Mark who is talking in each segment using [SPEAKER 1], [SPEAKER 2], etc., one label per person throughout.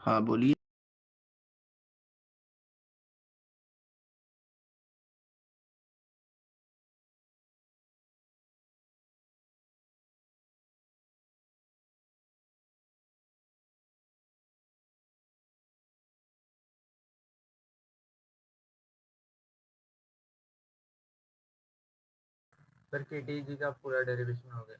[SPEAKER 1] हाँ बोलिए।
[SPEAKER 2] सर के जी का पूरा डेरिवेशन हो गया।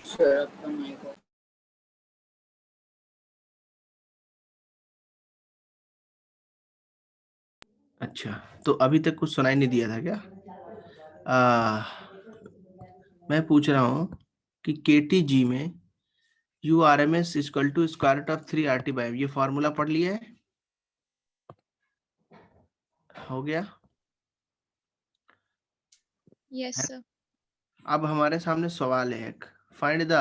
[SPEAKER 3] सर आपका माइक ऑफ।
[SPEAKER 1] अच्छा, तो अभी तक कुछ सुनाई नहीं दिया था क्या? आ, मैं पूछ रहा हूँ कि KTG में URMS equal to square root of 3RT/m, ये फॉर्मूला पढ़ लिया है? हो गया
[SPEAKER 4] यस
[SPEAKER 1] है?
[SPEAKER 4] सर।
[SPEAKER 1] अब हमारे सामने सवाल है एक, find the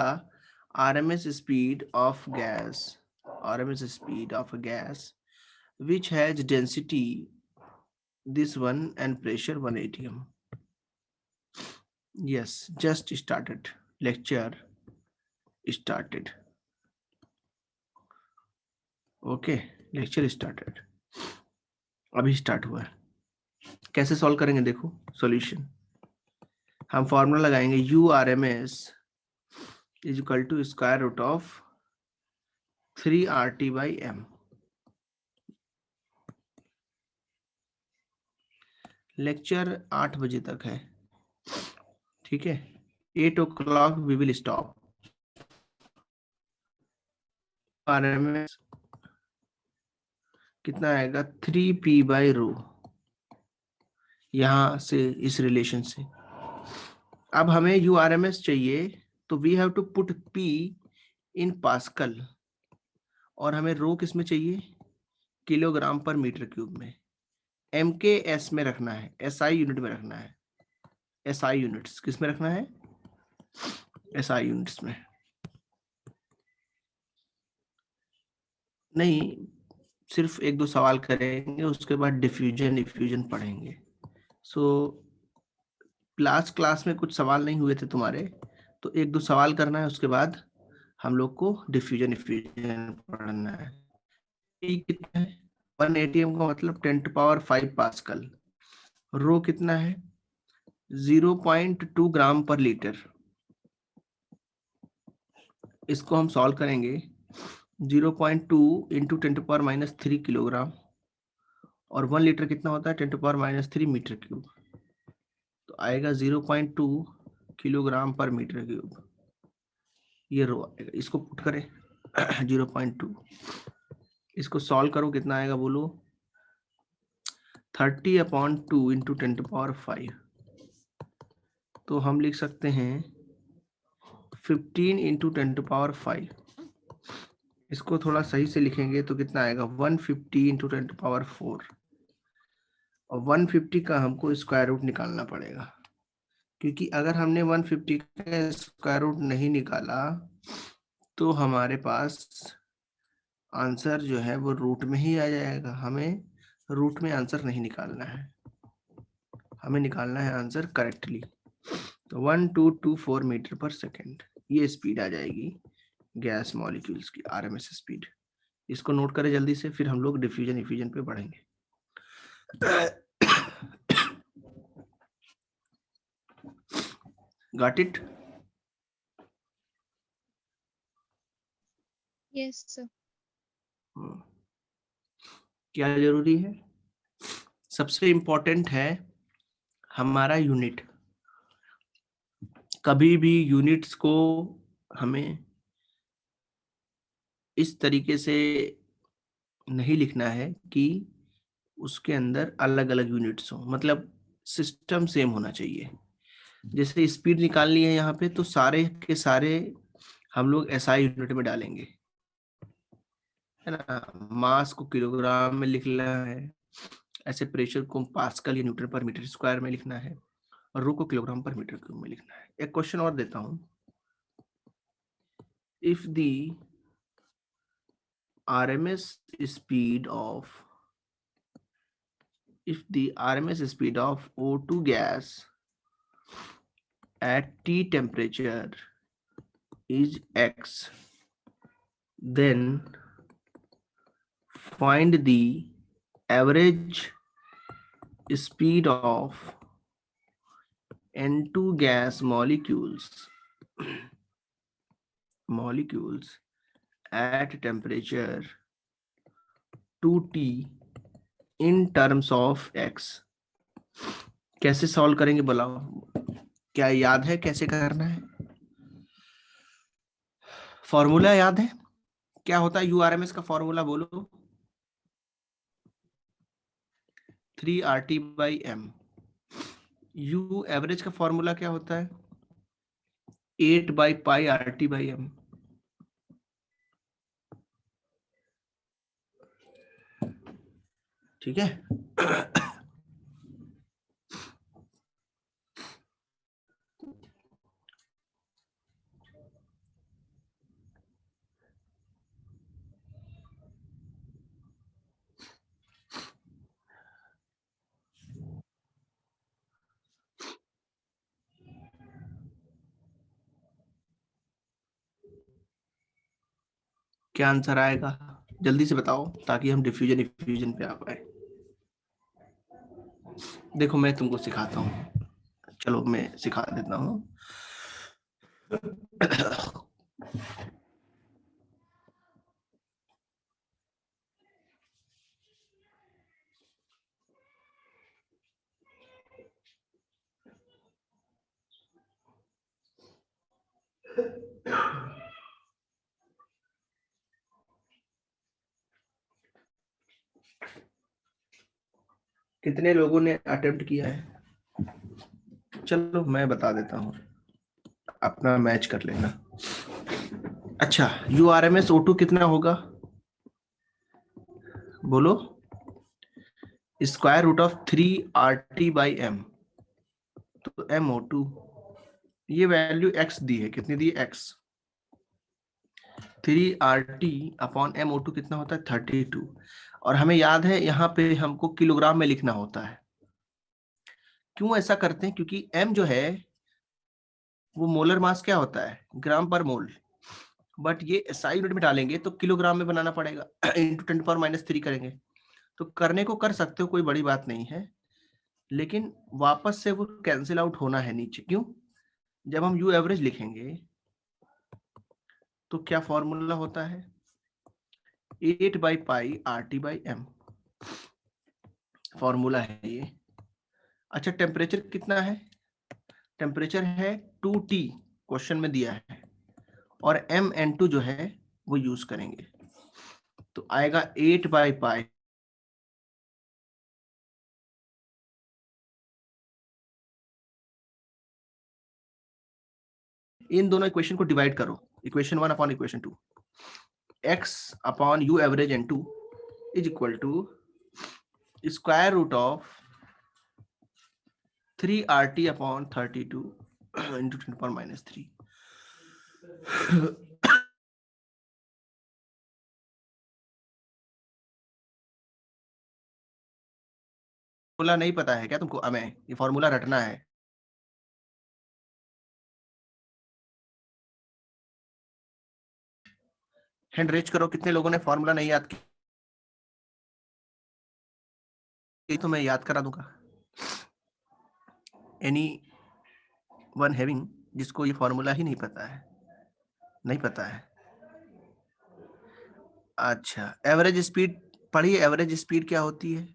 [SPEAKER 1] RMS speed of gas, RMS speed of gas which has density this one and pressure 1 atm. Yes, just started, lecture started. Okay, lecture started, अभी स्टार्ट हुआ है। कैसे सॉल्व करेंगे देखो सॉल्यूशन। हम फॉर्मूला लगाएंगे URMS is equal to square root of 3RT/m। Lecture 8 बजे तक है, ठीक है। 8 o'clock we will stop. RMS कितना आएगा? 3p/ρ, यहां से इस रिलेशन से। अब हमें URMS चाहिए, तो we have to put p in pascal, और हमें रो किस में चाहिए? किलोग्राम पर मीटर क्यूब में। MKS में रखना है, SI यूनिट में रखना है। SI यूनिट्स किस में रखना है? SI यूनिट्स में। नहीं, सिर्फ एक दो सवाल करेंगे, उसके बाद डिफ्यूजन इफ्यूजन पढ़ेंगे। सो लास्ट क्लास में कुछ सवाल नहीं हुए थे तुम्हारे, तो एक दो सवाल करना है, उसके बाद हम लोग को डिफ्यूजन इफ्यूजन पढ़ना है। P कितना है? 1 atm का मतलब 10⁵ पास्कल। रो कितना है? 0.2 ग्राम पर लीटर। इसको हम सॉल्व करेंगे। 0.2 इंटू 10⁻³ किलोग्राम, और 1 लीटर कितना होता है? 10⁻³ मीटर क्यूब। तो आएगा 0.2 किलोग्राम पर मीटर क्यूब, ये रो आएगा। इसको पुट करें 0.2, इसको सॉल्व करो, कितना आएगा बोलो? 30/2 इंटू 10⁵। तो हम लिख सकते हैं 15 इंटू 10⁵। इसको थोड़ा सही से लिखेंगे तो कितना आएगा? 150 इंटू 10⁴। और 150 का हमको स्क्वायर रूट निकालना पड़ेगा, क्योंकि अगर हमने 150 का स्क्वायर रूट नहीं निकाला तो हमारे पास आंसर जो है वो रूट में ही आ जाएगा। हमें रूट में आंसर नहीं निकालना है, हमें निकालना है आंसर करेक्टली। तो 1224 मीटर पर सेकेंड ये स्पीड आ जाएगी गैस मॉलिक्यूल्स की आरएमएस स्पीड। इसको नोट करें जल्दी से, फिर हम लोग डिफ्यूजन इफ्यूजन पे बढ़ेंगे। Got it?
[SPEAKER 4] Yes sir.
[SPEAKER 1] क्या जरूरी है? सबसे इंपॉर्टेंट है हमारा यूनिट। कभी भी यूनिट्स को हमें इस तरीके से नहीं लिखना है कि उसके अंदर अलग अलग यूनिट्स हो, मतलब सिस्टम सेम होना चाहिए। जैसे स्पीड निकालनी है यहाँ पे, तो सारे के सारे हम लोग एसआई यूनिट में डालेंगे, है ना। मास को किलोग्राम में लिखना है, ऐसे प्रेशर को पास्कल या न्यूटन पर मीटर स्क्वायर में लिखना है, और रो को किलोग्राम पर मीटर क्यूब में लिखना है। एक क्वेश्चन और देता हूं, if the RMS speed of O2 gas at T temperature is X, then find the average speed of N2 gas molecules at temperature 2T in terms of X। कैसे solve करेंगे बुलाओ? क्या याद है कैसे करना है? फॉर्मूला याद है? क्या होता है यूआरएमएस का फॉर्मूला बोलो? 3RT/m। यू एवरेज का फॉर्मूला क्या होता है? 8/πRT/m। ठीक है। क्या आंसर आएगा जल्दी से बताओ, ताकि हम डिफ्यूजन इफ्यूजन पे आ पाए। देखो मैं तुमको सिखाता हूँ, चलो मैं सिखा देता हूँ। कितने लोगों ने अटेम्प्ट किया है? चलो मैं बता देता हूँ, अपना मैच कर लेना। अच्छा, URMS O2 कितना होगा बोलो? स्क्वायर रूट ऑफ 3RT/m, तो MO2, ये वैल्यू x दी है, कितनी दी? x। 3RT/MO2 कितना होता है? 32। और हमें याद है यहाँ पे हमको किलोग्राम में लिखना होता है। क्यों ऐसा करते हैं? क्योंकि m जो है वो मोलर मास क्या होता है? ग्राम पर मोल। बट ये SI यूनिट में डालेंगे तो किलोग्राम में बनाना पड़ेगा, इंटू 10⁻³ करेंगे। तो करने को कर सकते हो, कोई बड़ी बात नहीं है, लेकिन वापस से वो कैंसिल आउट होना है नीचे। क्यों? जब हम यू एवरेज लिखेंगे तो क्या फॉर्मूला होता है? 8/πRT/m फॉर्मूला है ये। अच्छा, टेम्परेचर कितना है? टेम्परेचर है 2T, क्वेश्चन में दिया है, और MN2 जो है वो यूज करेंगे, तो आएगा 8/π। इन दोनों इक्वेशन को डिवाइड करो, equation 1 upon equation 2। x upon u average N2 is equal to square root of 3RT/32 into 10⁻³ formula नहीं पता है क्या तुमको? हमें ये फॉर्मूला रटना है। हैंड रेज करो, कितने लोगों ने फॉर्मूला नहीं याद किया? तो मैं याद करा दूंगा। एनी वन हैविंग, जिसको ये फॉर्मूला ही नहीं पता है? नहीं पता है? अच्छा, एवरेज स्पीड पढ़िए। एवरेज स्पीड क्या होती है?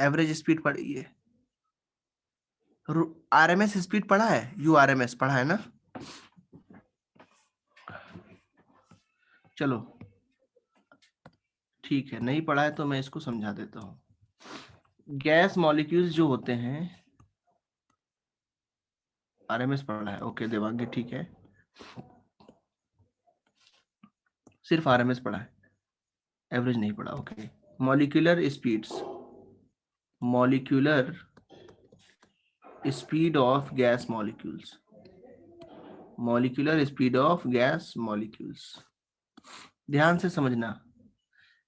[SPEAKER 1] एवरेज स्पीड पढ़िए। आरएमएस स्पीड पढ़ा है? यूआरएमएस पढ़ा है ना? चलो ठीक है, नहीं पढ़ा है तो मैं इसको समझा देता हूँ। गैस मॉलिक्यूल्स जो होते हैं, आरएमएस पढ़ा है? ओके देवांगी, ठीक है, सिर्फ आरएमएस पढ़ा है, एवरेज नहीं पढ़ा। Okay, molecular speeds, molecular speed of gas molecules, molecular speed of gas molecules. ध्यान से समझना,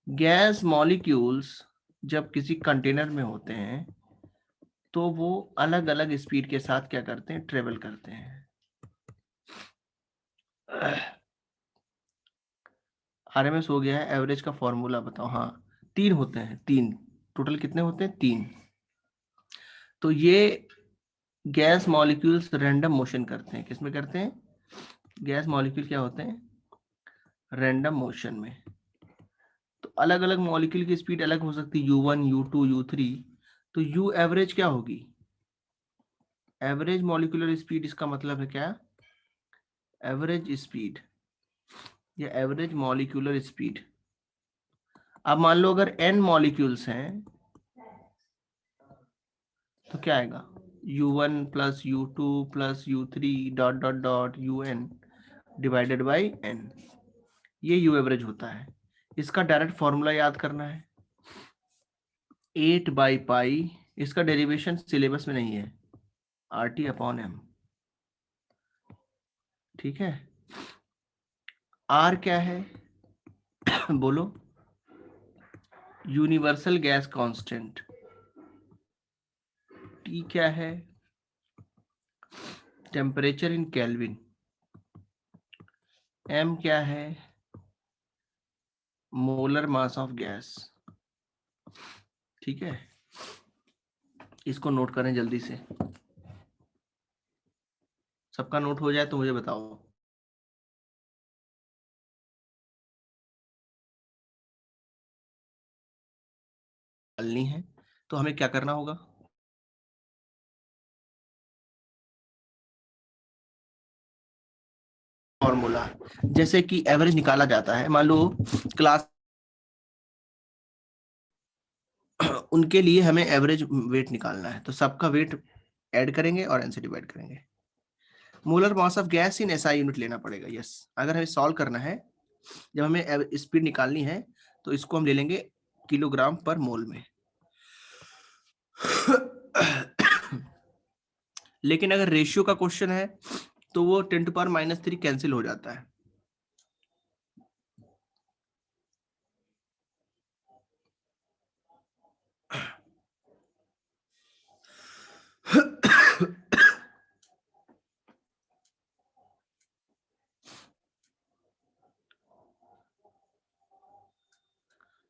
[SPEAKER 1] गैस मॉलिक्यूल्स जब किसी कंटेनर में होते हैं तो वो अलग अलग स्पीड के साथ क्या करते हैं? ट्रेवल करते हैं। आरएमएस हो गया है, एवरेज का फॉर्मूला बताओ। हाँ, 3 होते हैं, 3 टोटल। कितने होते हैं? 3। तो ये गैस मॉलिक्यूल्स रैंडम मोशन करते हैं। किसमें करते हैं? गैस मॉलिक्यूल क्या होते हैं? रैंडम मोशन में। तो अलग अलग मॉलिक्यूल की स्पीड अलग हो सकती है, U1, U2, U3। तो U एवरेज क्या होगी? एवरेज मॉलिक्यूलर स्पीड, इसका मतलब है क्या? एवरेज स्पीड या एवरेज मॉलिक्यूलर स्पीड। अब मान लो अगर n मॉलिक्यूल्स हैं तो क्या आएगा? U1 plus U2 plus U3 dot dot dot UN divided by n। ये U एवरेज होता है। इसका डायरेक्ट फॉर्मूला याद करना है, 8 बाई पाई। इसका डेरिवेशन सिलेबस में नहीं है, RT/m। ठीक है। R क्या है? बोलो। Universal gas constant. T क्या है? Temperature in kelvin. M क्या है? Molar mass of gas. ठीक है, इसको नोट करें जल्दी से। सबका नोट हो जाए तो मुझे बताओ। डालनी है तो हमें क्या करना होगा? फॉर्मूला, जैसे कि एवरेज निकाला जाता है, मान लो क्लास उनके लिए हमें एवरेज वेट निकालना है, तो सबका वेट ऐड करेंगे और n से डिवाइड करेंगे। Molar mass of gas in SI unit लेना पड़ेगा। यस, अगर हमें सॉल्व करना है, जब हमें स्पीड निकालनी है तो इसको हम ले लेंगे किलोग्राम पर मोल में। लेकिन अगर रेशियो का क्वेश्चन है तो वो 10⁻³ कैंसिल हो जाता है।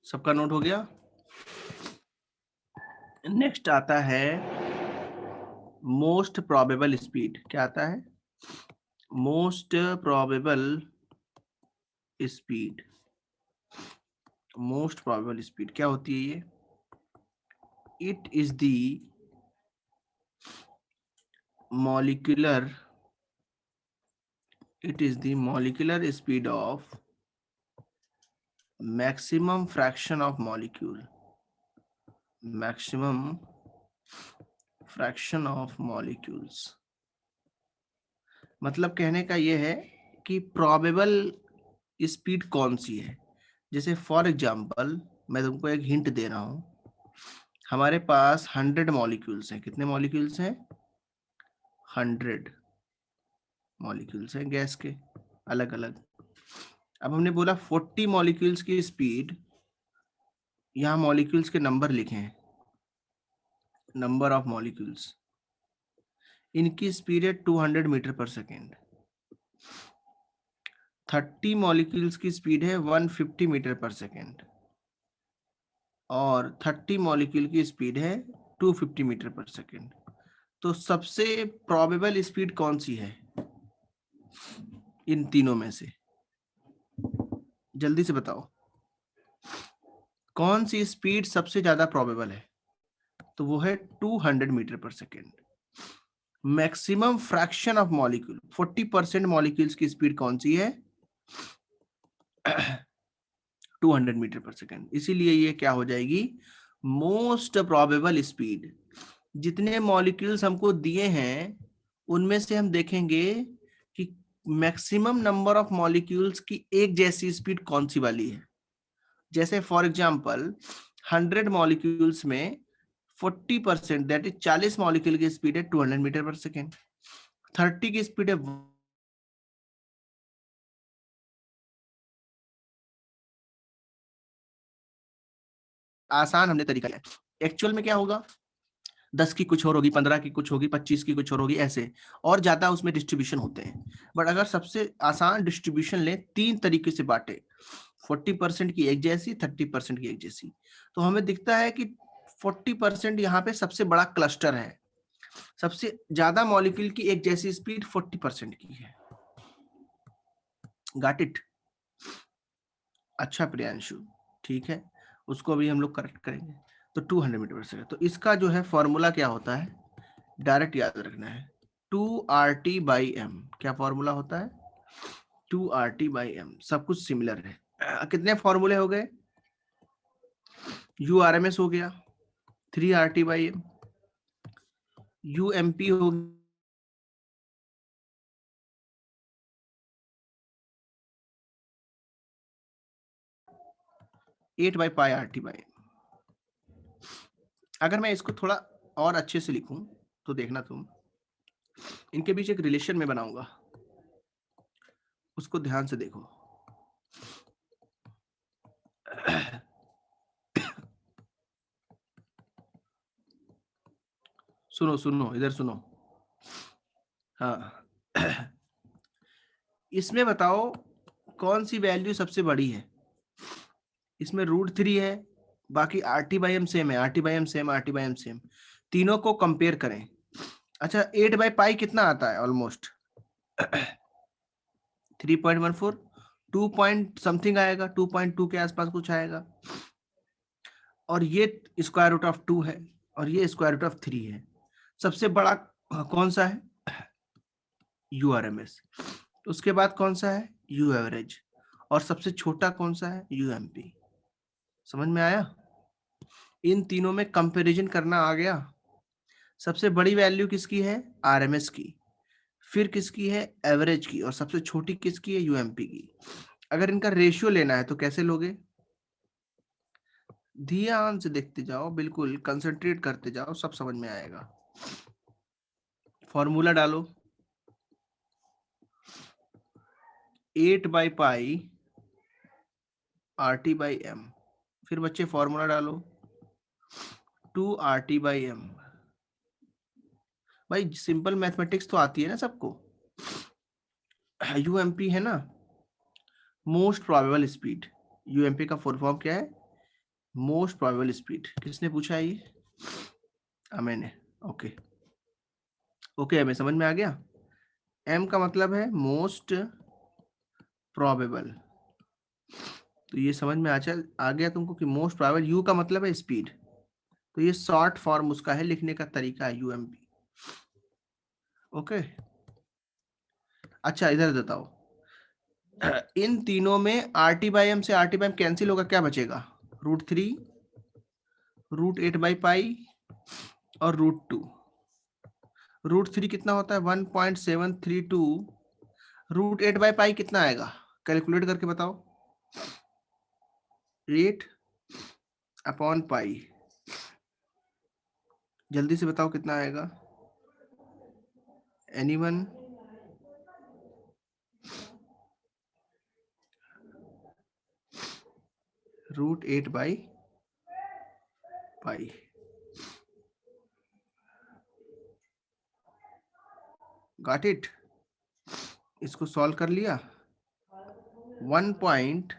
[SPEAKER 1] सबका नोट हो गया? नेक्स्ट आता है मोस्ट प्रोबेबल स्पीड। क्या आता है? Most probable speed. Most probable speed क्या होती है ये? It is the molecular, it is the molecular speed of maximum fraction of molecule, maximum fraction of molecules। मतलब कहने का ये है कि प्रोबेबल स्पीड कौन सी है। जैसे फॉर एग्जांपल मैं तुमको एक हिंट दे रहा हूं, हमारे पास 100 मॉलिक्यूल्स हैं। कितने मॉलिक्यूल्स हैं? 100 मॉलिक्यूल्स हैं गैस के, अलग अलग। अब हमने बोला 40 मॉलिक्यूल्स की स्पीड, यहाँ मॉलिक्यूल्स के नंबर लिखे हैं, नंबर ऑफ मॉलिक्यूल्स, इनकी स्पीड है 200 मीटर पर सेकेंड। 30 मॉलिक्यूल्स की स्पीड है 150 मीटर पर सेकेंड और 30 मॉलिक्यूल की स्पीड है 250 मीटर पर सेकेंड। तो सबसे प्रोबेबल स्पीड कौन सी है इन तीनों में से? जल्दी से बताओ, कौन सी स्पीड सबसे ज्यादा प्रोबेबल है? तो वो है 200 मीटर पर second. Maximum fraction of molecule 40% molecules की स्पीड कौन सी है? 200 मीटर पर सेकेंड। इसीलिए ये क्या हो जाएगी? Most probable speed. जितने मॉलिक्यूल्स हमको दिए हैं उनमें से हम देखेंगे कि मैक्सिमम नंबर ऑफ मॉलिक्यूल्स की एक जैसी स्पीड कौन सी वाली है। जैसे फॉर एग्जांपल 100 मॉलिक्यूल्स में 40% दैट इज 40 मॉलिक्यूल की स्पीड है 200 मीटर पर सेकेंड। 30 की स्पीड है आसान हमने तरीका लिया। एक्चुअल में क्या होगा? 10 की कुछ और होगी, 15 की कुछ होगी, 25 की कुछ और होगी, ऐसे और ज्यादा उसमें डिस्ट्रीब्यूशन होते हैं। बट अगर सबसे आसान डिस्ट्रीब्यूशन लें, 3 तरीके से बांटे, 40% की एक जैसी, 30% की एक जैसी, तो हमें दिखता है कि 40% यहाँ पे सबसे बड़ा क्लस्टर है। सबसे ज्यादा मॉलिक्यूल की एक जैसी स्पीड 40% की है। Got it? अच्छा प्रियांशु, ठीक है, उसको अभी हम लोग करेक्ट करेंगे। तो 200 मीटर पर सेकेंड। तो इसका जो है फॉर्मूला क्या होता है, डायरेक्ट याद रखना है, 2RT/m। क्या फॉर्मूला होता है? 2RT/m। सब कुछ सिमिलर है। कितने फॉर्मूले हो गए? URMS हो गया 3RT/m, UMP हो गया 8/πRT/m। अगर मैं इसको थोड़ा और अच्छे से लिखूं तो देखना तुम, इनके बीच एक रिलेशन में बनाऊंगा, उसको ध्यान से देखो। सुनो सुनो, इधर सुनो। हाँ, इसमें बताओ कौन सी वैल्यू सबसे बड़ी है? इसमें √3 है, बाकी RT/m सेम है, RT/m सेम, RT/m सेम। तीनों को कंपेयर करें। अच्छा, 8/π कितना आता है? ऑलमोस्ट 3.14, 2 पॉइंट समथिंग आएगा, 2.2 के आसपास कुछ आएगा। और ये स्क्वायर रूट ऑफ 2 है और ये स्क्वायर रूट ऑफ 3 है। सबसे बड़ा कौन सा है? URMS। उसके बाद कौन सा है? U average. और सबसे छोटा कौन सा है? UMP। समझ में आया? इन तीनों में कंपैरिजन करना आ गया। सबसे बड़ी वैल्यू किसकी है? RMS की। फिर किसकी है? एवरेज की। और सबसे छोटी किसकी है? UMP की। अगर इनका रेशियो लेना है तो कैसे लोगे? ध्यान से देखते जाओ, बिल्कुल कंसंट्रेट करते जाओ, सब समझ में आएगा। फॉर्मूला डालो, 8/π RT/m। फिर बच्चे फॉर्मूला डालो, 2RT/m। भाई सिंपल मैथमेटिक्स तो आती है ना सबको। UMP है ना, मोस्ट प्रोबेबल स्पीड। UMP का फुल फॉर्म क्या है? Most probable speed. किसने पूछा है ये? मैंने। ओके ओके, हमें समझ में आ गया। M का मतलब है मोस्ट प्रोबेबल। तो ये समझ में आ गया तुमको कि मोस्ट प्रोबेबल। U का मतलब है स्पीड, तो ये शॉर्ट फॉर्म उसका है, लिखने का तरीका है UMP। ओके, अच्छा इधर बताओ, इन तीनों में RT/m से RT/m कैंसिल होगा, क्या बचेगा? √3, √8/π और √2। √3 कितना होता है? 1.732। √8/π कितना आएगा? कैलकुलेट करके बताओ। 8/π। जल्दी से बताओ कितना आएगा? एनीवन? √8/π। Got it? इसको सॉल्व कर लिया? 1 पॉइंट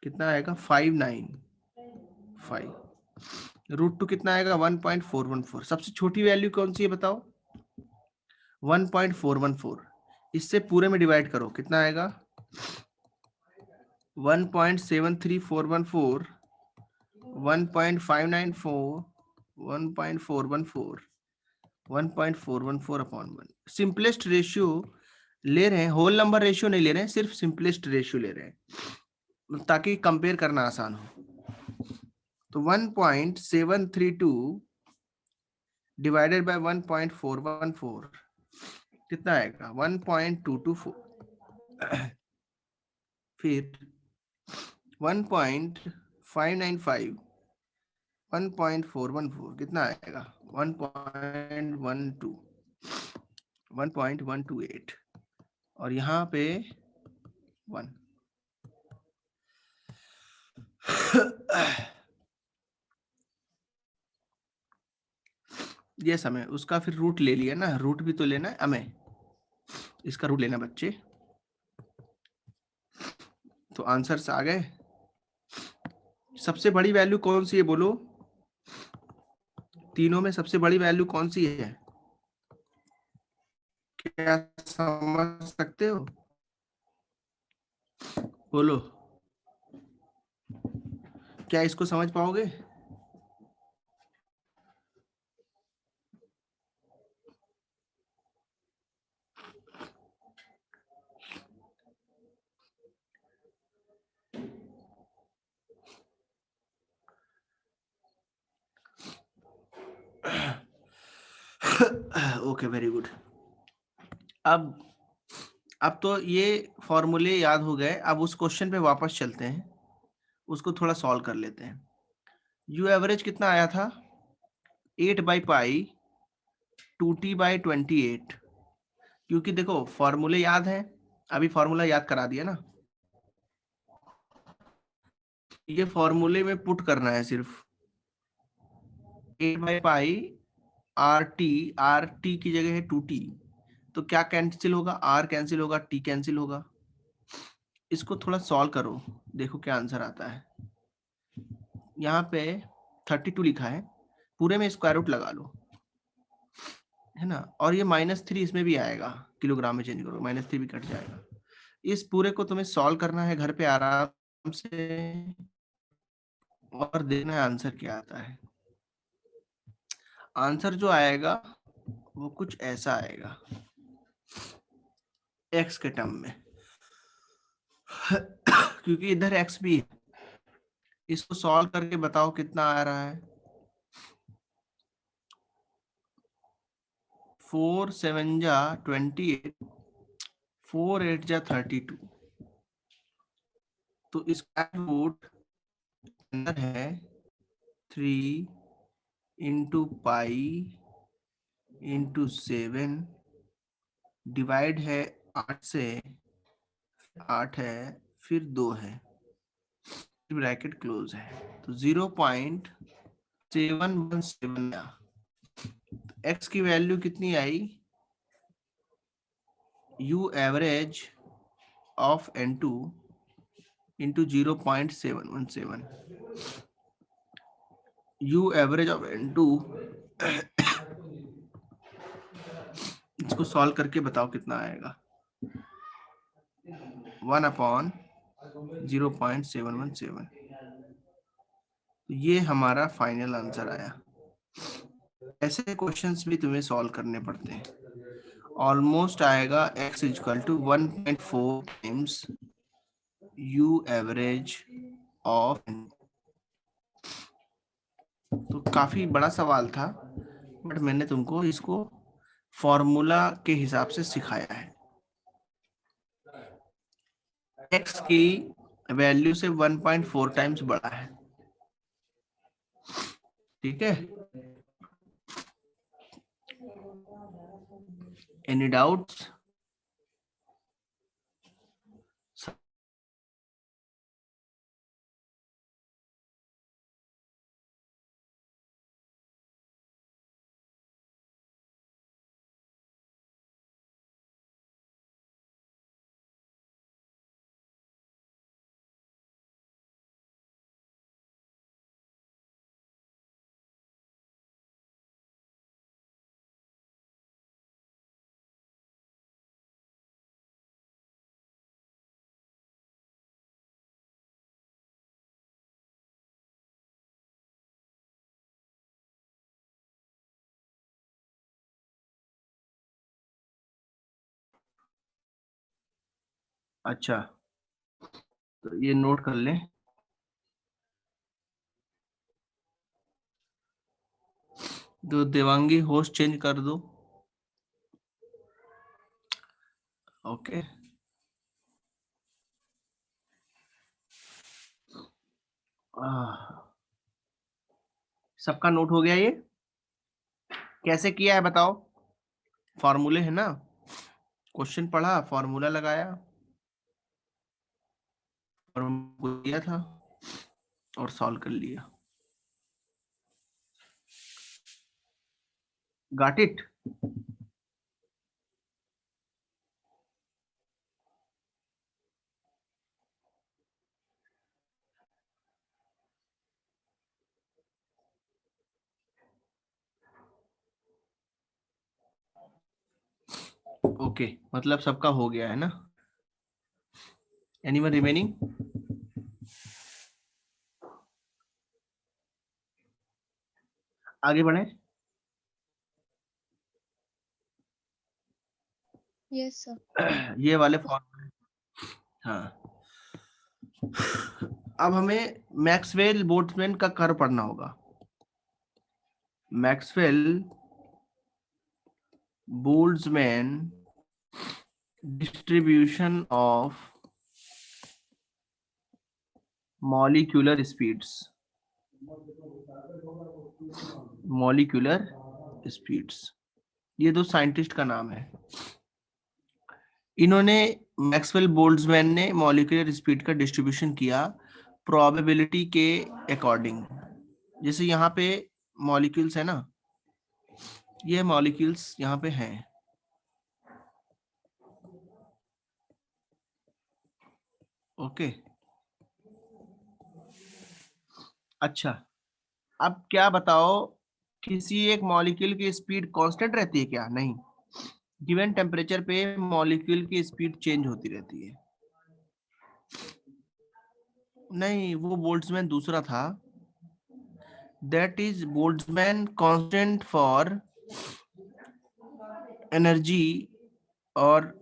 [SPEAKER 1] कितना आएगा 595, √2 कितना आएगा 1.414। सबसे छोटी वैल्यू कौन सी है बताओ? 1.414। इससे पूरे में डिवाइड करो, कितना आएगा 1.73414, 1.594, 1.414, 1.414 अपॉन 1। सिंपलेस्ट रेशियो ले रहे हैं, होल नंबर रेशियो नहीं ले रहे हैं, सिर्फ सिंपलेस्ट रेशियो ले रहे हैं ताकि कंपेयर करना आसान हो। तो 1.732 डिवाइडेड बाय 1.414 कितना आएगा 1.224। फिर 1.595, 1.414 कितना आएगा 1.12, 1.128 और यहाँ पे 1। ये समय उसका फिर रूट ले लिया ना, रूट भी तो लेना है हमें, इसका रूट लेना बच्चे। तो आंसर्स आ गए। सबसे बड़ी वैल्यू कौन सी है बोलो? तीनों में सबसे बड़ी वैल्यू कौन सी है? क्या समझ सकते हो? बोलो, क्या इसको समझ पाओगे? Okay, very good. अब तो ये फॉर्मूले याद हो गए। अब उस क्वेश्चन पे वापस चलते हैं, उसको थोड़ा सॉल्व कर लेते हैं। यू एवरेज कितना आया था 8/पाई 2t/28। क्योंकि देखो फॉर्मूले याद है, अभी फॉर्मूला याद करा दिया ना, ये फॉर्मूले में पुट करना है सिर्फ 8/पाई आर टी की जगह है 2t, तो क्या कैंसिल होगा? आर कैंसिल होगा, टी कैंसिल होगा। इसको थोड़ा सॉल्व करो, देखो क्या आंसर आता है। यहाँ पे 32 लिखा है, पूरे में स्क्वायर रूट लगा लो, है ना। और ये -3 इसमें भी आएगा, किलोग्राम में चेंज करो, -3 भी कट जाएगा। इस पूरे को तुम्हें सॉल्व करना है घर पे आराम से और देखना है आंसर क्या आता है। आंसर जो आएगा वो कुछ ऐसा आएगा x के टर्म में, क्योंकि इधर x भी है। इसको सॉल्व करके बताओ कितना आ रहा है। 4 7 जा 28, 4 8 जा 32। तो इसका रूट अंदर है 3 इंटू पाई इंटू 7, डिवाइड है 8 से, 8 है फिर 2 है, ब्रैकेट क्लोज है, तो 0.717। x की वैल्यू कितनी आई? u average of n2 into 0.717। u average of n2, इसको सॉल्व करके बताओ कितना आएगा। 1/0.717। तो ये हमारा फाइनल आंसर आया। ऐसे क्वेश्चंस भी तुम्हें सॉल्व करने पड़ते हैं। ऑलमोस्ट आएगा x इक्वल टू 1.4 टाइम्स u एवरेज ऑफ। तो काफी बड़ा सवाल था, बट मैंने तुमको इसको फॉर्मूला के हिसाब से सिखाया है। x की वैल्यू से 1.4 टाइम्स बड़ा है, ठीक है। Any doubts? अच्छा, तो ये नोट कर लें। तो देवांगी होस्ट चेंज कर दो। ओके, सबका नोट हो गया ये? कैसे किया है बताओ? फॉर्मूले है ना, क्वेश्चन पढ़ा, फॉर्मूला लगाया, फॉर्मूला दिया था और सॉल्व कर लिया। Got it? ओके, मतलब सबका हो गया है ना? Anyone remaining? आगे बढ़े।
[SPEAKER 4] Yes sir.
[SPEAKER 1] ये वाले फॉर्मूले, हाँ। अब हमें मैक्सवेल बोल्ट्जमैन का कर्व पढ़ना होगा। Maxwell Boltzmann distribution of molecular speeds, molecular speeds, ये दो साइंटिस्ट का नाम है। इन्होंने, मैक्सवेल बोल्ट्जमैन ने मॉलिक्यूलर स्पीड का डिस्ट्रीब्यूशन किया प्रोबेबिलिटी के अकॉर्डिंग। जैसे यहाँ पे मॉलिक्यूल्स है ना, ये मॉलिक्यूल्स यहाँ पे हैं, ओके। अच्छा, अब क्या बताओ, किसी एक मॉलिक्यूल की स्पीड कांस्टेंट रहती है क्या? नहीं, गिवन टेम्परेचर पे मॉलिक्यूल की स्पीड चेंज होती रहती है। नहीं, वो बोल्ट्जमैन दूसरा था। That is Boltzmann constant for energy और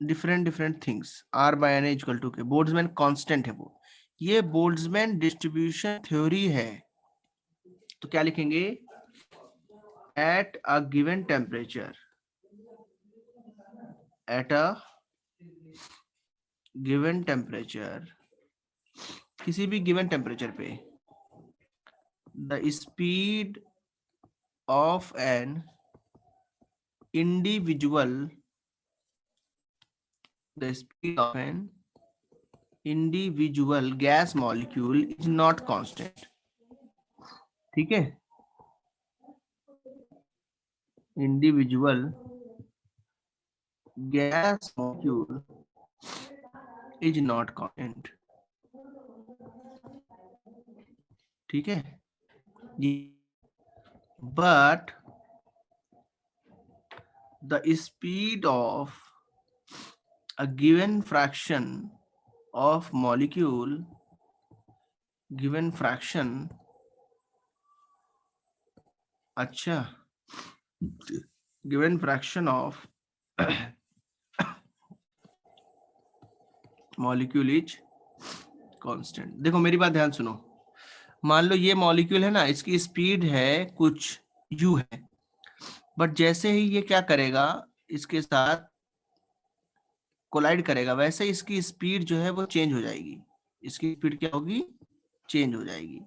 [SPEAKER 1] different different things, R by N equal to K, Boltzmann constant है वो। ये बोल्ट्जमैन डिस्ट्रीब्यूशन थ्योरी है। तो क्या लिखेंगे? At a given temperature, at a given temperature, किसी भी गिवन टेम्परेचर पे, the speed of an individual, the speed of an individual gas molecule is not constant. ठीक है, individual gas molecule is not constant. ठीक है, but the speed of a given fraction of molecule, given fraction, अच्छा, given fraction of molecule is constant। देखो मेरी बात ध्यान सुनो, मान लो ये मॉलिक्यूल है ना, इसकी स्पीड है कुछ u है, बट जैसे ही ये क्या करेगा, इसके साथ कोलाइड करेगा, वैसे इसकी स्पीड जो है वो चेंज हो जाएगी। इसकी स्पीड क्या होगी? चेंज हो जाएगी।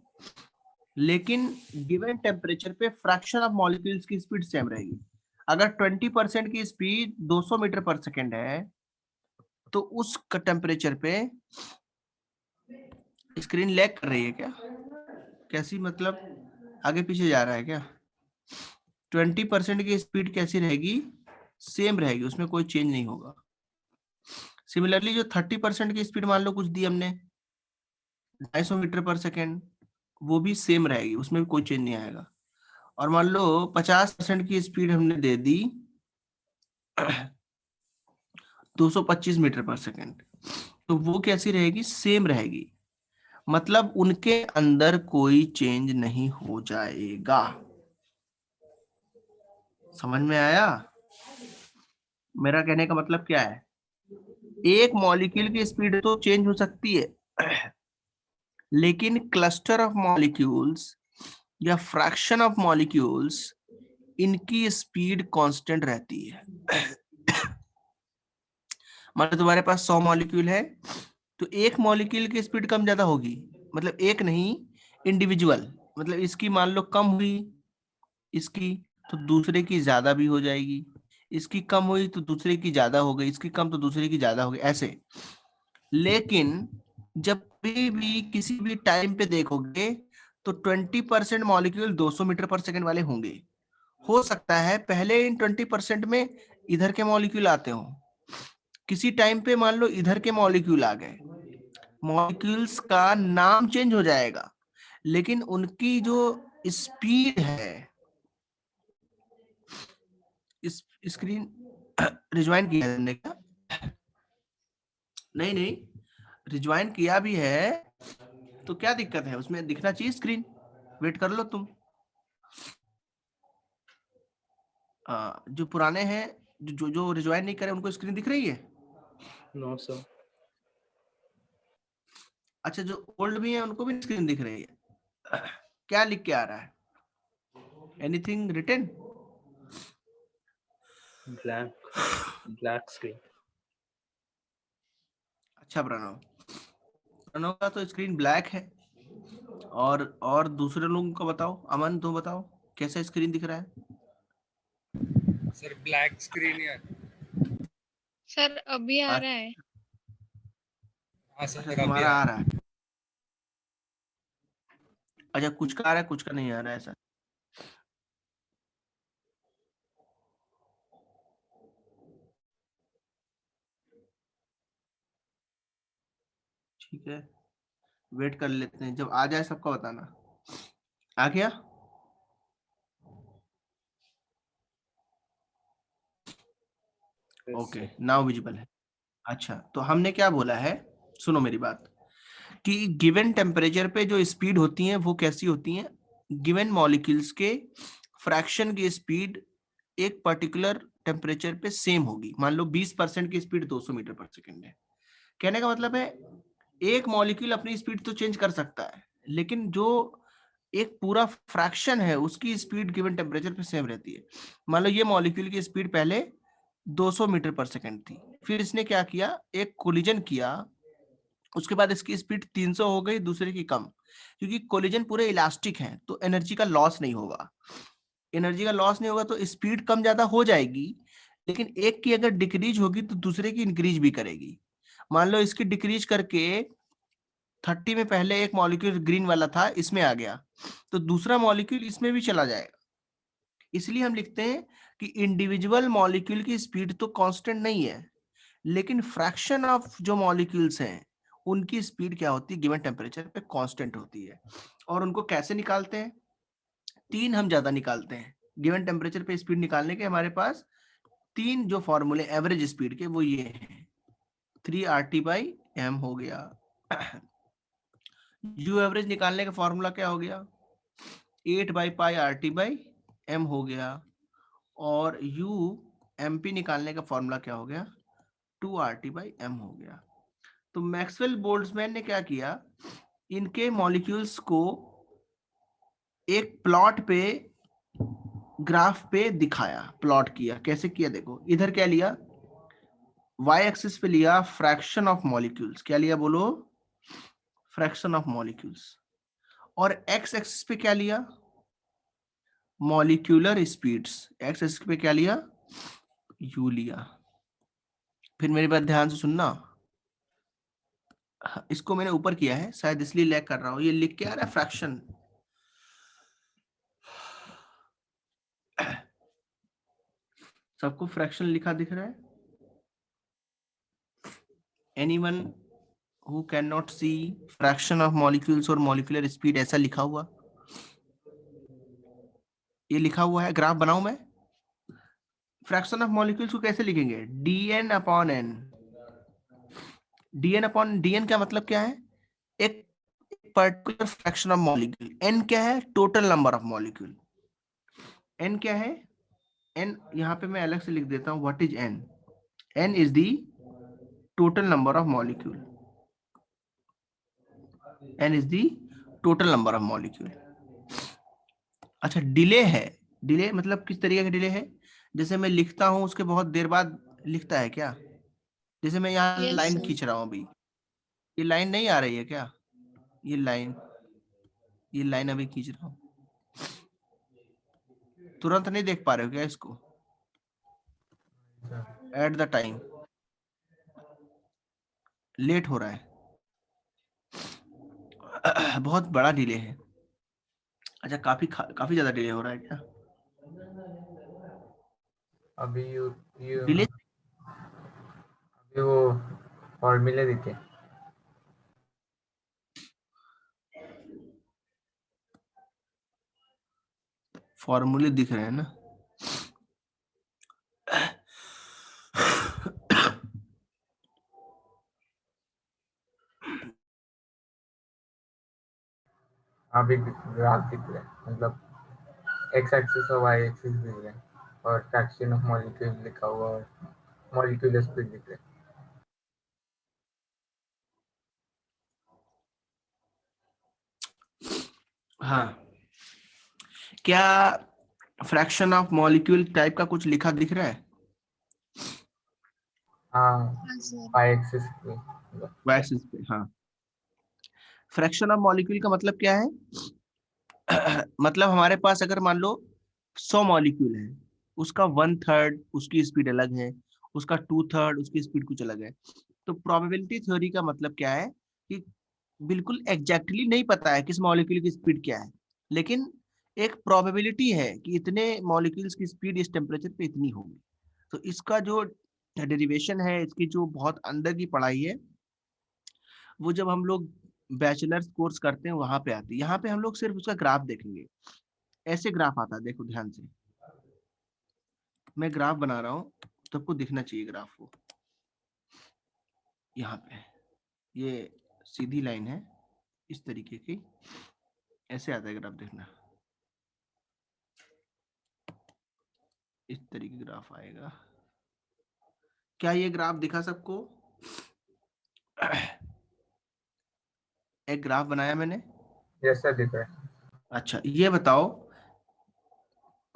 [SPEAKER 1] लेकिन गिवन टेम्परेचर पे फ्रैक्शन ऑफ मॉलिक्यूल्स की स्पीड सेम रहेगी। अगर 20% की स्पीड 200 मीटर पर सेकेंड है, तो उस टेम्परेचर पे स्क्रीन लैग कर रही है क्या? कैसी, मतलब आगे पीछे जा रहा है क्या? 20% की स्पीड कैसी रहेगी? सेम रहेगी, उसमें कोई चेंज नहीं होगा। सिमिलरली जो 30% की स्पीड मान लो कुछ दी हमने, 250 मीटर पर सेकेंड, वो भी सेम रहेगी, उसमें भी कोई चेंज नहीं आएगा। और मान लो 50% की स्पीड हमने दे दी 225 मीटर पर सेकेंड, तो वो कैसी रहेगी? सेम रहेगी, मतलब उनके अंदर कोई चेंज नहीं हो जाएगा। समझ में आया? मेरा कहने का मतलब क्या है? एक मॉलिक्यूल की स्पीड तो चेंज हो सकती है, लेकिन क्लस्टर ऑफ मॉलिक्यूल्स या फ्रैक्शन ऑफ मॉलिक्यूल्स, इनकी स्पीड कांस्टेंट रहती है। मान लो तुम्हारे पास 100 मॉलिक्यूल है, तो एक मॉलिक्यूल की स्पीड कम ज्यादा होगी, मतलब एक नहीं, इंडिविजुअल, मतलब इसकी मान लो कम हुई, इसकी तो दूसरे की ज्यादा भी हो जाएगी, इसकी कम हुई तो दूसरे की ज्यादा हो गई, इसकी कम तो दूसरे की ज्यादा हो गई, ऐसे। लेकिन जब भी किसी भी टाइम पे देखोगे तो 20% मॉलिक्यूल 200 मीटर पर सेकंड वाले होंगे। हो सकता है पहले इन 20% में इधर के मॉलिक्यूल आते हो, किसी टाइम पे मान लो इधर के मॉलिक्यूल आ गए, मॉलिक्यूल्स का नाम चेंज हो जाएगा, लेकिन उनकी जो स्पीड है, इस स्क्रीन रिज्वाइन किया है तुमने क्या? नहीं, रिज्वाइन किया भी है तो क्या दिक्कत है, उसमें दिखना चाहिए स्क्रीन, वेट कर लो तुम। जो पुराने हैं, जो जो रिज्वाइन नहीं करे, उनको स्क्रीन दिख रही है?
[SPEAKER 2] No sir.
[SPEAKER 1] अच्छा, जो ओल्ड भी है उनको भी स्क्रीन दिख रही है? क्या लिख के आ रहा है? Anything written?
[SPEAKER 2] Black screen.
[SPEAKER 1] अच्छा प्रणव, प्रणव का तो स्क्रीन ब्लैक है, और दूसरे लोगों का बताओ, अमन तुम बताओ कैसा स्क्रीन दिख रहा है?
[SPEAKER 2] सर ब्लैक स्क्रीन है।
[SPEAKER 4] सर अभी आ रहा है।
[SPEAKER 2] हाँ सर,
[SPEAKER 1] अच्छा
[SPEAKER 2] मेरा भी
[SPEAKER 1] तुम्हारा
[SPEAKER 2] है।
[SPEAKER 1] आ रहा है, अच्छा कुछ का आ रहा है कुछ का नहीं आ रहा है, ऐसा? ठीक है, वेट कर लेते हैं, जब आ जाए सबका बताना। आ गया? ओके, नाउ विजिबल है। अच्छा, तो हमने क्या बोला है, सुनो मेरी बात, कि गिवन टेम्परेचर पे जो स्पीड होती है वो कैसी होती है, गिवन मॉलिक्यूल्स के फ्रैक्शन की स्पीड एक पर्टिकुलर टेम्परेचर पे सेम होगी। मान लो 20% की स्पीड 200 मीटर पर सेकंड है। कहने का मतलब है एक मॉलिक्यूल अपनी स्पीड तो चेंज कर सकता है, लेकिन जो एक पूरा फ्रैक्शन है उसकी स्पीड गिवन टेम्परेचर पे सेम रहती है। मान लो ये मॉलिक्यूल की स्पीड पहले 200 मीटर पर सेकंड थी, फिर इसने क्या किया, एक कोलिजन किया, उसके बाद इसकी स्पीड 300 हो गई, दूसरे की कम, क्योंकि कोलिजन पूरे इलास्टिक हैं तो एनर्जी का लॉस नहीं होगा, एनर्जी का लॉस नहीं होगा तो स्पीड कम ज्यादा हो जाएगी, लेकिन एक की अगर डिक्रीज होगी तो दूसरे की इंक्रीज भी करेगी। मान लो इसकी डिक्रीज करके 30 में पहले एक मॉलिक्यूल ग्रीन वाला था, इसमें आ गया, तो दूसरा मॉलिक्यूल इसमें भी चला जाएगा। इसलिए हम लिखते हैं कि इंडिविजुअल मॉलिक्यूल की स्पीड तो कांस्टेंट नहीं है, लेकिन फ्रैक्शन ऑफ जो मॉलिक्यूल्स हैं उनकी स्पीड क्या होती है, गिवन टेम्परेचर पे कांस्टेंट होती है। और उनको कैसे निकालते हैं, तीन हम ज्यादा निकालते हैं। गिवन टेम्परेचर पे स्पीड निकालने के हमारे पास तीन जो फॉर्मूले एवरेज स्पीड के वो ये हैं, 3RT/m हो गया, यू एवरेज निकालने का फॉर्मूला क्या हो गया, 8/πRT/m हो गया, और यू एमपी निकालने का फॉर्मूला क्या हो गया, 2RT/m हो गया। तो मैक्सवेल बोल्ट्जमैन ने क्या किया, इनके मॉलिक्यूल्स को एक प्लॉट पे, ग्राफ पे दिखाया, प्लॉट किया, कैसे किया देखो, इधर क्या लिया, y एक्सिस पे लिया फ्रैक्शन ऑफ मॉलिक्यूल्स, क्या लिया बोलो, फ्रैक्शन ऑफ मॉलिक्यूल्स, और x एक्सिस पे क्या लिया, मॉलिक्यूलर स्पीड्स, x एक्सिस पे क्या लिया, u लिया। फिर मेरी बात ध्यान से सुनना, इसको मैंने ऊपर किया है शायद इसलिए लैग कर रहा हूं, ये लिख के आ रहा है फ्रैक्शन, सबको फ्रैक्शन लिखा दिख रहा है? Anyone who can not see fraction of molecules और मॉलिक्यूलर स्पीड, ऐसा लिखा हुआ, ये लिखा हुआ है, ग्राफ बनाऊं मैं? फ्रैक्शन ऑफ मॉलिक्यूल्स को कैसे लिखेंगे, dn/n, dn का मतलब क्या है, एक particular fraction of molecule, n क्या है, total number of molecule, n क्या है, n यहाँ पे मैं अलग से लिख देता हूँ, what is n, n is the total number of molecule. n is the total number of molecule. अच्छा, डिले है, डिले मतलब किस तरीके का डिले है? जैसे मैं लिखता हूं उसके बहुत देर बाद लिखता है क्या? जैसे मैं यहाँ
[SPEAKER 4] Yes,
[SPEAKER 1] लाइन
[SPEAKER 4] sir.
[SPEAKER 1] खींच रहा हूँ अभी, ये लाइन नहीं आ रही है क्या? ये लाइन अभी खींच रहा हूँ, तुरंत नहीं देख पा रहे हो क्या इसको? एट द टाइम लेट हो रहा है, बहुत बड़ा डिले है। अच्छा, काफी ज्यादा डिले हो रहा है क्या?
[SPEAKER 5] अभी
[SPEAKER 1] डिले
[SPEAKER 5] अभी वो फॉर्मूले दिखे।
[SPEAKER 1] फॉर्मूले दिख रहे हैं ना?
[SPEAKER 5] अभी ग्राफ दिख रहे हैं, मतलब एक्स एक्सिस और वाई एक्सिस दिख रहे हैं, और फ्रैक्शन ऑफ मॉलिक्यूल लिखा हुआ और मॉलिक्यूलर स्पीड दिख रहे हैं।
[SPEAKER 1] हाँ, क्या फ्रैक्शन ऑफ मॉलिक्यूल टाइप का कुछ लिखा दिख रहा है?
[SPEAKER 5] हाँ,
[SPEAKER 4] हाँ सर.
[SPEAKER 5] वाई एक्सिस पे।
[SPEAKER 1] वैसे पे, हाँ। फ्रैक्शन ऑफ मॉलिक्यूल का मतलब क्या है? मतलब हमारे पास अगर मान लो 100 मॉलिक्यूल है, उसका 1/3 उसकी स्पीड अलग है, उसका 2/3 उसकी स्पीड कुछ अलग है। तो प्रोबेबिलिटी थ्योरी का मतलब क्या है कि बिल्कुल एग्जैक्टली नहीं पता है किस मॉलिक्यूल की स्पीड क्या है, लेकिन एक प्रोबेबिलिटी है कि इतने मॉलिक्यूल्स की स्पीड इस टेम्परेचर पे इतनी होगी। तो इसका जो डेरिवेशन है, इसकी जो बहुत अंदर की पढ़ाई है, वो जब हम लोग बैचलर्स कोर्स करते हैं वहां पे आती है। यहाँ पे हम लोग सिर्फ उसका ग्राफ देखेंगे। ऐसे ग्राफ आता है, देखो ध्यान से, मैं ग्राफ बना रहा हूँ, सबको दिखना चाहिए ग्राफ को। यहाँ पे ये सीधी लाइन है इस तरीके की, ऐसे आता है ग्राफ, देखना इस तरीके का ग्राफ आएगा। क्या ये ग्राफ दिखा सबको? एक ग्राफ बनाया मैंने।
[SPEAKER 5] जैसा दिख रहा है।
[SPEAKER 1] अच्छा, ये बताओ,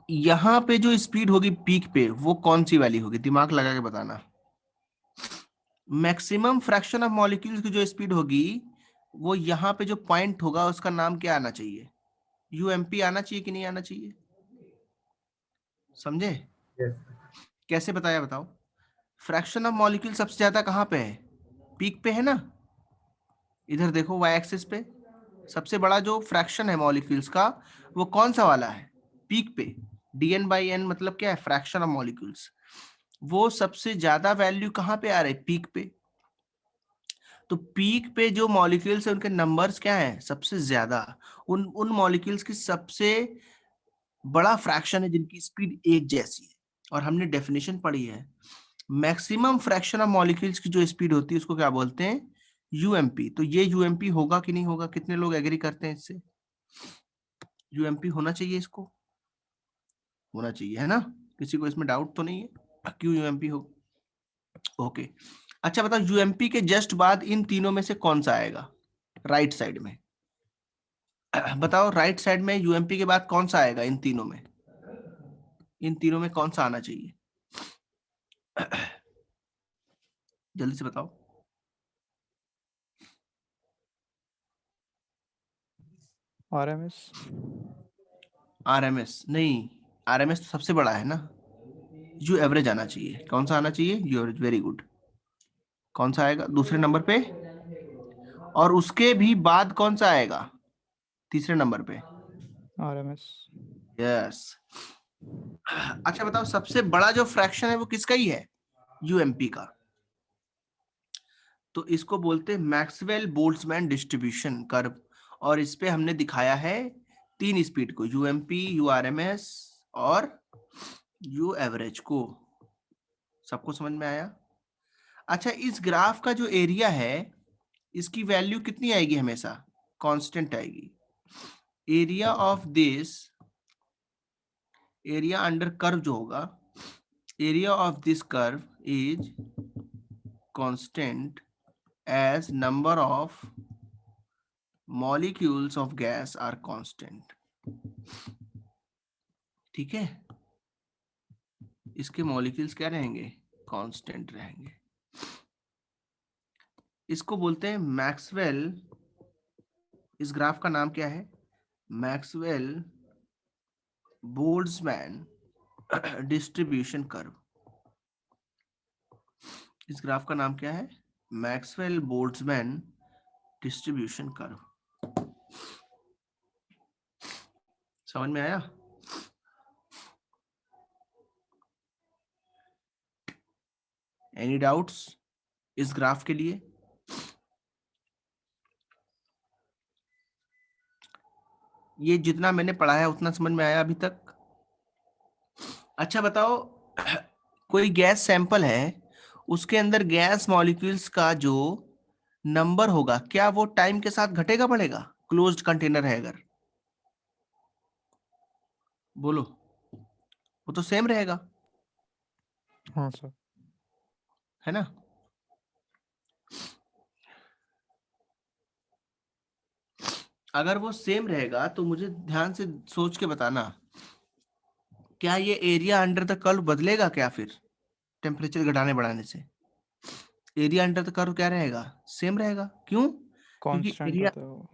[SPEAKER 1] यहाँ पे जो स्पीड होगी पीक पे, वो कौन सी वाली होगी? दिमाग लगा के बताना। मैक्सिमम फ्रैक्शन ऑफ मॉलिक्यूल्स की जो स्पीड होगी, वो यहाँ पे जो पॉइंट होगा उसका नाम क्या आना चाहिए? यूएमपी आना चाहिए कि नहीं आना चाहिए? समझे?
[SPEAKER 5] Yes.
[SPEAKER 1] कैसे बताया बताओ? फ्रैक्शन ऑफ मॉलिक्यूल सबसे ज्यादा कहाँ पे है? पीक पे है ना? इधर देखो वाई एक्सिस पे सबसे बड़ा जो फ्रैक्शन है मॉलिक्यूल्स का, वो कौन सा वाला है? पीक पे। dn/n मतलब क्या है? Fraction of molecules. वो सबसे ज्यादा वैल्यू कहाँ पे आ रहे? पीक पे। तो पीक पे जो मॉलिक्यूल्स है उनके नंबर्स क्या है? सबसे ज्यादा। उन मॉलिक्यूल्स की सबसे बड़ा फ्रैक्शन है जिनकी स्पीड एक जैसी है। और हमने डेफिनेशन पढ़ी है, मैक्सिमम फ्रैक्शन ऑफ मॉलिक्यूल्स की जो स्पीड होती है उसको क्या बोलते हैं? यूएमपी। तो ये यूएमपी होगा कि नहीं होगा? कितने लोग एग्री करते हैं इससे? यूएमपी होना चाहिए, इसको होना चाहिए, है ना? किसी को इसमें डाउट तो नहीं है क्यों यूएमपी हो? ओके। अच्छा बताओ, यूएमपी के जस्ट बाद इन तीनों में से कौन सा आएगा? राइट साइड में बताओ, राइट साइड में यूएमपी के बाद कौन सा आएगा? इन तीनों में, इन तीनों में कौन सा आना चाहिए? जल्दी से बताओ।
[SPEAKER 6] आरएमएस।
[SPEAKER 1] आरएमएस नहीं, आरएमएस तो सबसे बड़ा है ना। यू एवरेज आना चाहिए। कौन सा आना चाहिए? You average. Very good. कौन सा आएगा दूसरे नंबर पे? और उसके भी बाद कौन सा आएगा तीसरे नंबर पे?
[SPEAKER 6] आरएमएस।
[SPEAKER 1] यस। अच्छा बताओ, सबसे बड़ा जो फ्रैक्शन है वो किसका ही है? यूएमपी का। तो इसको बोलते हैं मैक्सवेल बोल्ट्जमैन डिस्ट्रीब्यूशन कर्व। और इस पे हमने दिखाया है 3 स्पीड को, यूएमपी, यूआरएमएस और यू एवरेज को। सबको समझ में आया? अच्छा, इस ग्राफ का जो एरिया है, इसकी वैल्यू कितनी आएगी? हमेशा कांस्टेंट आएगी। Area of this, area under curve जो होगा, area of this curve is constant as number of molecules of gas are constant. ठीक है, इसके मॉलिक्यूल्स क्या रहेंगे? कांस्टेंट रहेंगे. इसको बोलते हैं मैक्सवेल. इस ग्राफ का नाम क्या है? Maxwell Boltzmann distribution curve. इस ग्राफ का नाम क्या है? Maxwell Boltzmann distribution curve. समझ में आया? एनी डाउट्स इस ग्राफ के लिए? ये जितना मैंने पढ़ाया उतना समझ में आया अभी तक? अच्छा बताओ, कोई गैस सैंपल है, उसके अंदर गैस मॉलिक्यूल्स का जो नंबर होगा क्या वो टाइम के साथ घटेगा बढ़ेगा? क्लोज्ड कंटेनर है अगर, बोलो, वो तो सेम रहेगा,
[SPEAKER 6] हाँ सर.
[SPEAKER 1] है ना? अगर वो सेम रहेगा तो मुझे ध्यान से सोच के बताना, क्या ये एरिया अंडर द कर्व बदलेगा क्या? फिर टेम्परेचर घटाने बढ़ाने से एरिया अंडर द कर्व क्या रहेगा? सेम रहेगा. क्यों? क्योंकि
[SPEAKER 6] कांस्टेंट
[SPEAKER 1] एरिया,
[SPEAKER 6] रहता है वो.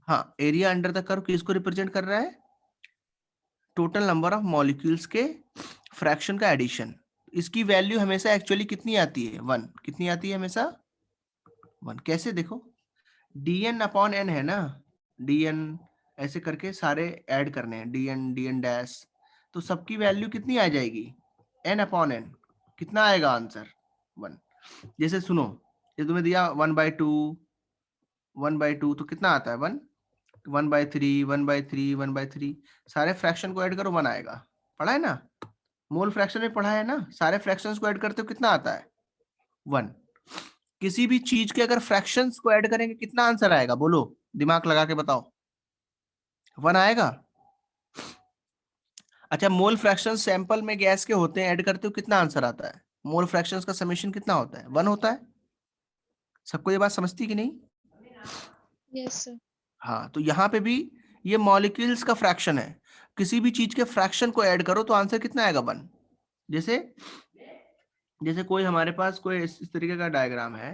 [SPEAKER 1] हाँ, एरिया अंडर द कर्व किसको रिप्रेजेंट कर रहा है? टोटल नंबर ऑफ मॉलिक्यूल्स के फ्रैक्शन का एडिशन. इसकी वैल्यू हमेशा एक्चुअली कितनी आती है? 1. कितनी आती है हमेशा? 1. कैसे? देखो, dn अपॉन n है ना, dn ऐसे करके सारे ऐड करने हैं, dn डैश, तो सबकी वैल्यू कितनी आ जाएगी? n upon n. कितना आएगा आंसर? 1. जैसे सुनो, ये तुम्हें दिया 1/2, 1/2, तो कितना आता है? 1. 1/3, 1/3, 1/3, सारे फ्रैक्शन को ऐड करो, 1 आएगा. पढ़ा है ना? मोल फ्रैक्शन में पढ़ा है ना? सारे फ्रैक्शंस को ऐड करते हो कितना आता है? 1. किसी भी चीज के अगर फ्रैक्शंस को ऐड करेंगे कितना आंसर आएगा? बोलो, दिमाग लगा के बताओ. 1 आएगा. अच्छा, मोल फ्रैक्शन सैंपल में गैस के होते हैं, ऐड करते हो कितना आंसर आता है? मोल फ्रैक्शंस का समेशन कितना होता है? 1 होता है. सबको ये बात समझती कि नहीं?
[SPEAKER 4] Yes sir.
[SPEAKER 1] हाँ, तो यहाँ पे भी ये मॉलिक्यूल्स का फ्रैक्शन है. किसी भी चीज के फ्रैक्शन को ऐड करो तो आंसर कितना आएगा? 1. जैसे जैसे कोई हमारे पास कोई इस तरीके का डायग्राम है,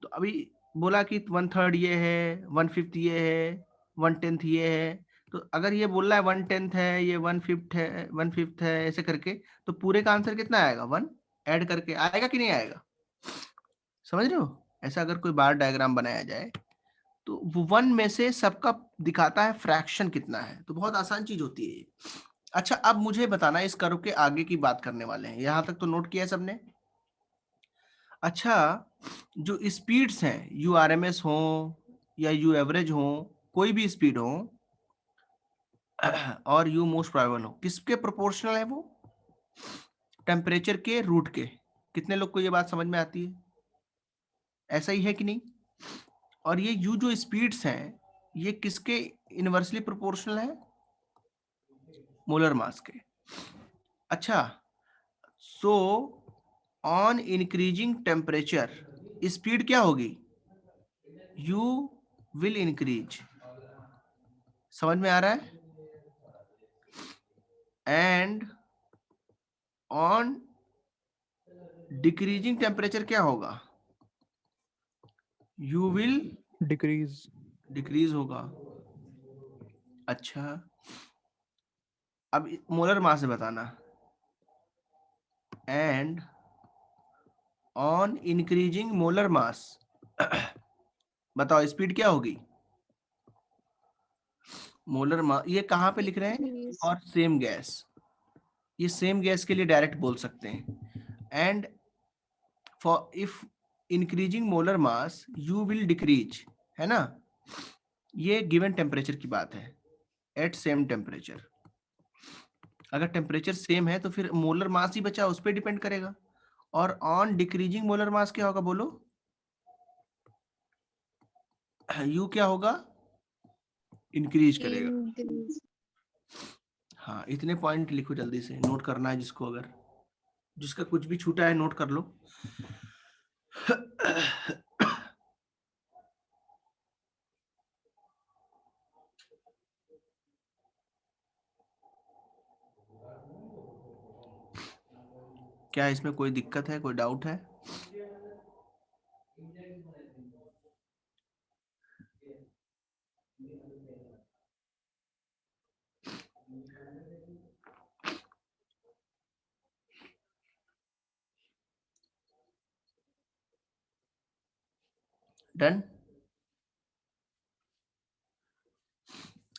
[SPEAKER 1] तो अभी बोला कि 1/3 ये है, 1/5 ये है, 1/10 ये है, तो अगर ये बोल रहा है 1/10 है, ये 1/5 है, ऐसे करके, तो पूरे का आंसर कितना आएगा? 1 ऐड करके आएगा कि नहीं आएगा? समझ रहे हो? ऐसा अगर कोई बार डायग्राम बनाया जाए तो वो 1 में से सबका दिखाता है फ्रैक्शन कितना है. तो बहुत आसान चीज होती है ये. अच्छा, अब मुझे बताना, इस कर्व के आगे की बात करने वाले हैं. यहां तक तो नोट किया है सबने? अच्छा, जो स्पीड्स हैं, यू आरएमएस हो या यू एवरेज हो, कोई भी स्पीड हो, और यू मोस्ट प्रोबेबल हो, किसके प्रोपोर्शनल है वो? टेम्परेचर के रूट के. कितने लोग को ये बात समझ में आती है? ऐसा ही है कि नहीं? और ये यू जो स्पीड्स हैं, ये किसके इनवर्सली प्रोपोर्शनल है? मोलर मास के. अच्छा, so on increasing temperature speed क्या होगी? You will increase. समझ में आ रहा है? एंड ऑन डिक्रीजिंग टेम्परेचर क्या होगा? यू विल डिक्रीज होगा. अच्छा, अब मोलर मास से बताना. And on increasing molar mass बताओ स्पीड क्या होगी? मोलर मास ये कहाँ पे लिख रहे हैं?
[SPEAKER 4] Increase.
[SPEAKER 1] और सेम गैस, ये सेम गैस के लिए डायरेक्ट बोल सकते हैं. And for if increasing molar mass you will decrease, है ना? ये गिवन टेम्परेचर की बात है, एट सेम टेम्परेचर. अगर टेम्परेचर सेम है तो फिर मोलर मास ही बचा, उस पर डिपेंड करेगा. और ऑन डिक्रीजिंग मोलर मास क्या होगा? बोलो, यू क्या होगा? इंक्रीज करेगा.
[SPEAKER 4] Increase.
[SPEAKER 1] हाँ, इतने पॉइंट लिखो, जल्दी से नोट करना है जिसको, अगर जिसका कुछ भी छूटा है नोट कर लो. क्या इसमें कोई दिक्कत है, कोई डाउट है? Done.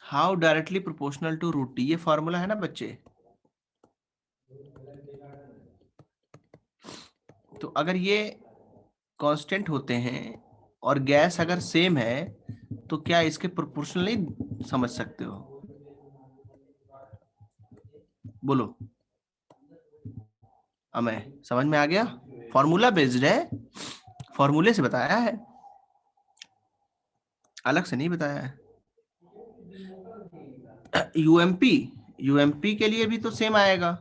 [SPEAKER 1] How directly proportional to root T, ये फॉर्मूला है ना बच्चे। तो अगर ये कांस्टेंट होते हैं और गैस अगर सेम है तो क्या इसके प्रोपोर्शनल नहीं समझ सकते हो? बोलो। हमें समझ में आ गया? फॉर्मूला बेस्ड है, फॉर्मूले से बताया है, अलग से नहीं बताया है। यूएमपी, यूएमपी के लिए भी तो सेम आएगा,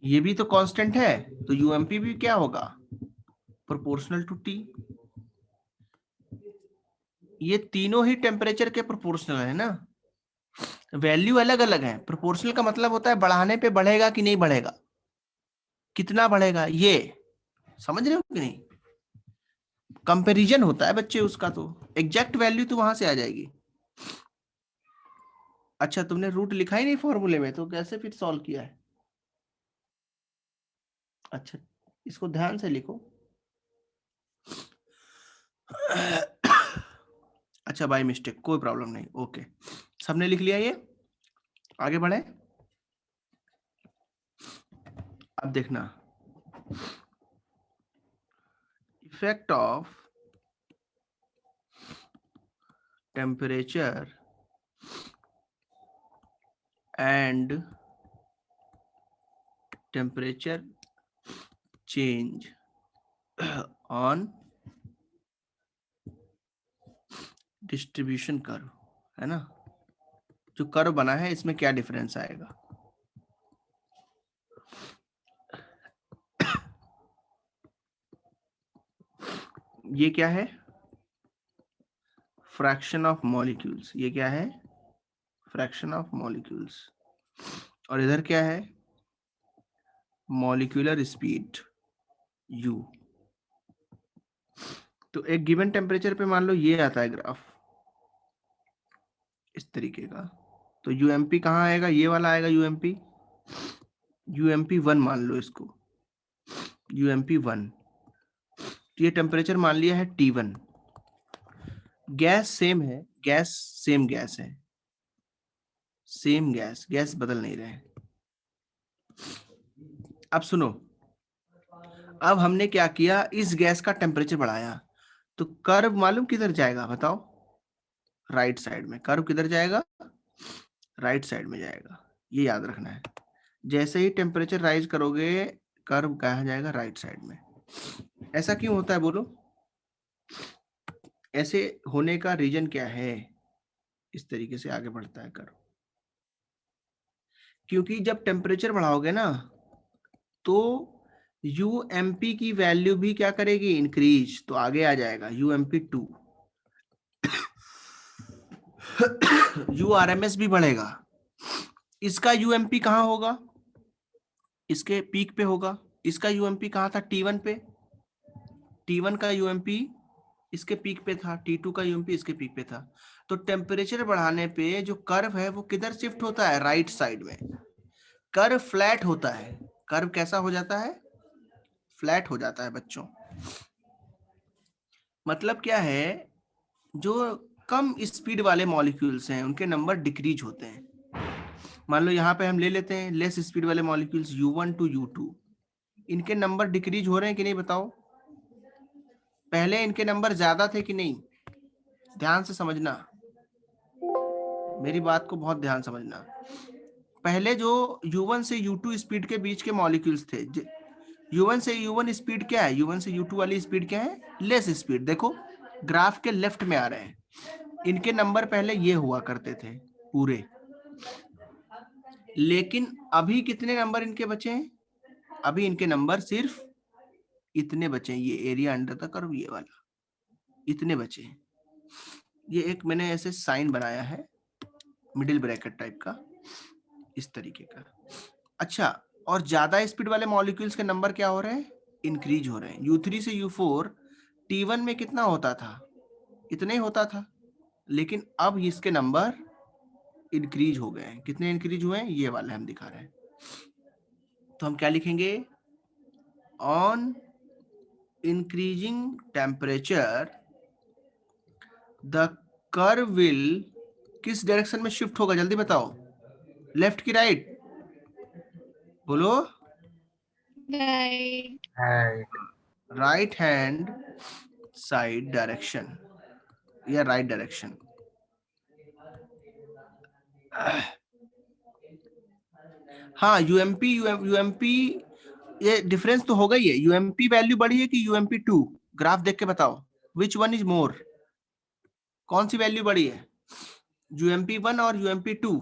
[SPEAKER 1] ये भी तो कांस्टेंट है, तो यूएमपी भी क्या होगा, प्रोपोर्शनल टू टी। ये तीनों ही टेम्परेचर के प्रोपोर्शनल है ना, वैल्यू अलग अलग है। प्रोपोर्शनल का मतलब होता है बढ़ाने पे बढ़ेगा कि नहीं बढ़ेगा, कितना बढ़ेगा, ये समझ रहे हो कि नहीं? कंपैरिजन होता है बच्चे उसका, तो एग्जैक्ट वैल्यू तो वहां से आ जाएगी। अच्छा, तुमने रूट लिखा ही नहीं फॉर्मूले में, तो कैसे फिर सॉल्व किया है? अच्छा, इसको ध्यान से लिखो। अच्छा, बाय मिस्टेक, कोई प्रॉब्लम नहीं, ओके। सबने लिख लिया, ये आगे बढ़े। अब देखना, effect of temperature and temperature change on distribution curve, है ना? जो कर्व बना है इसमें क्या डिफरेंस आएगा? ये क्या है? Fraction of molecules. ये क्या है? Fraction of molecules. और इधर क्या है? Molecular speed u। तो एक गिवन टेम्परेचर पे मान लो ये आता है ग्राफ इस तरीके का, तो यूएमपी कहाँ आएगा? ये वाला आएगा यूएमपी, यूएमपी 1 मान लो इसको, यूएमपी 1। तो ये टेम्परेचर मान लिया है T1। गैस सेम है, गैस सेम गैस है, सेम गैस, गैस बदल नहीं रहे। अब सुनो, अब हमने क्या किया, इस गैस का टेम्परेचर बढ़ाया, तो कर्व मालूम किधर जाएगा बताओ? राइट साइड में। कर्व किधर जाएगा? राइट साइड में जाएगा, ये याद रखना है। जैसे ही टेम्परेचर राइज करोगे, कर्व कहाँ जाएगा? राइट साइड में। ऐसा क्यों होता है बोलो? ऐसे होने का रीजन क्या है? इस तरीके से आगे बढ़ता है कर्व, क्योंकि जब टेम्परेचर बढ़ाओगे ना तो यूएमपी की वैल्यू भी क्या करेगी? इंक्रीज। तो आगे आ जाएगा यूएमपी 2, यूआरएमएस भी बढ़ेगा। इसका यूएमपी कहाँ होगा? इसके पीक पे होगा। इसका यूएमपी कहाँ था? T1 पे। T1 का यूएमपी इसके पीक पे था, T2 का यूएमपी इसके पीक पे था। तो टेम्परेचर बढ़ाने पे जो कर्व है वो किधर शिफ्ट होता है? राइट साइड में। कर्व फ्लैट होता है। कर्व कैसा हो जाता है? फ्लैट हो जाता है बच्चों। मतलब क्या है, जो कम स्पीड वाले मॉलिक्यूल्स हैं उनके नंबर डिक्रीज होते हैं। मान लो यहाँ पे हम ले लेते हैं लेस स्पीड वाले मॉलिक्यूल्स U1 to U2, इनके नंबर डिक्रीज हो रहे हैं कि नहीं बताओ? पहले इनके नंबर ज्यादा थे कि नहीं? ध्यान से समझना, मेरी बात को बहुत ध्यान समझना। पहले जो U1 से U2 स्पीड के बीच के मॉलिक्यूल्स थे, U1 से U1 स्पीड क्या है? U1 से U2 वाली स्पीड क्या है? Less speed. देखो ग्राफ के लेफ्ट में आ रहे हैं, इनके नंबर पहले ये हुआ करते थे पूरे, लेकिन अभी कितने नंबर इनके बचे हैं? अभी इनके नंबर सिर्फ इतने बचे हैं, ये एरिया अंडर द कर्व ये वाला, इतने बचे हैं। ये एक मैंने ऐसे साइन बनाया है मिडिल ब्रैकेट टाइप का, इस तरीके का। अच्छा, और ज्यादा स्पीड वाले मॉलिक्यूल्स के नंबर क्या हो रहे हैं? इंक्रीज हो रहे हैं। U3 से U4 T1 में कितना होता था? इतना ही होता था, लेकिन अब इसके नंबर इंक्रीज हो गए हैं। कितने इंक्रीज हुए हैं? ये वाले हम दिखा रहे हैं। तो हम क्या लिखेंगे? On increasing temperature the curve will किस डायरेक्शन में शिफ्ट होगा? जल्दी बताओ, लेफ्ट की राइट? बोलो।
[SPEAKER 4] Right.
[SPEAKER 1] Right hand side direction या राइट डायरेक्शन। हाँ, यूएमपी ये डिफरेंस तो होगा ही है। यूएमपी वैल्यू बड़ी है कि UMP2? ग्राफ देख के बताओ, विच वन इज मोर? कौन सी वैल्यू बड़ी है, UMP1 और UMP2?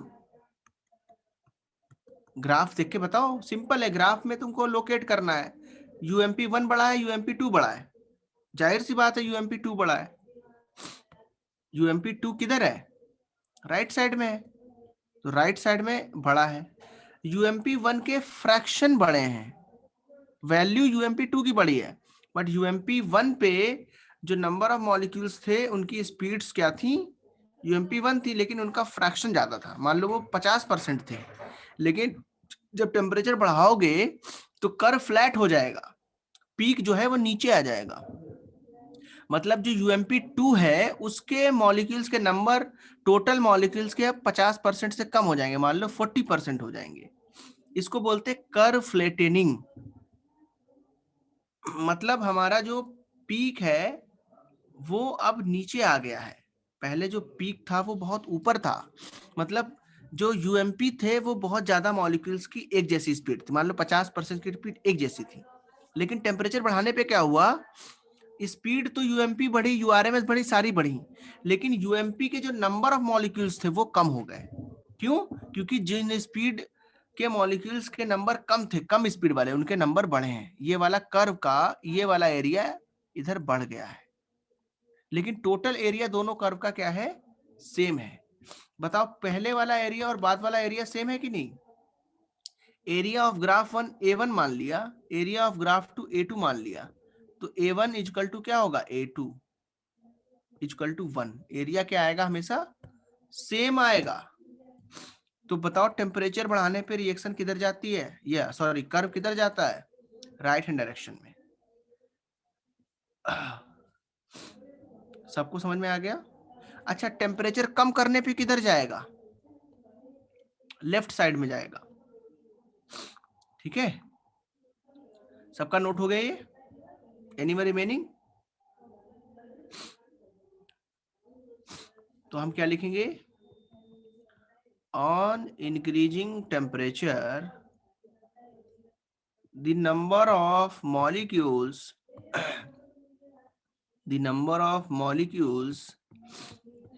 [SPEAKER 1] ग्राफ देख के बताओ, सिंपल है। ग्राफ में तुमको लोकेट करना है, UMP1 बड़ा है, UMP2 बड़ा है। जाहिर सी बात है UMP2 बड़ा है। UMP2 किधर है? राइट साइड में है, तो राइट साइड में बड़ा है। UMP1 के फ्रैक्शन बड़े हैं, वैल्यू UMP2 की बड़ी है, बट UMP1 पे जो नंबर ऑफ मॉलिक्यूल्स थे उनकी स्पीड्स क्या थी? UMP1 थी, लेकिन उनका फ्रैक्शन ज्यादा था। मान लो वो 50% थे, लेकिन जब टेम्परेचर बढ़ाओगे तो कर्व फ्लैट हो जाएगा, पीक जो है वो नीचे आ जाएगा। मतलब जो UMP2 है उसके मॉलिक्यूल्स के नंबर टोटल मॉलिक्यूल्स के 50% से कम हो जाएंगे, मान लो 40% हो जाएंगे। इसको बोलते हैं कर्व फ्लैटेनिंग। मतलब हमारा जो पीक है वो अब नीचे आ गया है, पहले जो पीक था वो बहुत ऊपर था। मतलब जो UMP थे वो बहुत ज्यादा मॉलिक्यूल्स की एक जैसी स्पीड थी, मान लो 50% की स्पीड एक जैसी थी, लेकिन टेम्परेचर बढ़ाने पे क्या हुआ? स्पीड तो UMP बढ़ी, URMS बढ़ी, सारी बढ़ी, लेकिन UMP के जो नंबर ऑफ मॉलिक्यूल्स थे वो कम हो गए। क्यों? क्योंकि जिन स्पीड के मॉलिक्यूल्स के नंबर कम थे, कम स्पीड वाले, उनके नंबर बढ़े हैं। ये वाला कर्व का ये वाला एरिया इधर बढ़ गया है, लेकिन टोटल एरिया दोनों कर्व का क्या है? सेम है। बताओ, पहले वाला एरिया और बाद वाला एरिया सेम है कि नहीं? एरिया ऑफ ग्राफ 1 A1 मान लिया, एरिया ऑफ ग्राफ 2 A2 मान लिया, तो A1 इक्वल टू क्या होगा? A2 equal to 1। एरिया क्या आएगा? हमेशा सेम आएगा। तो बताओ, टेम्परेचर बढ़ाने पे रिएक्शन किधर जाती है, या सॉरी कर्व किधर जाता है? राइट हैंड डायरेक्शन में। सबको समझ में आ गया? अच्छा, टेम्परेचर कम करने पे किधर जाएगा? लेफ्ट साइड में जाएगा। ठीक है, सबका नोट हो गया ये? Anyone remaining? तो हम क्या लिखेंगे? On increasing temperature the number of molecules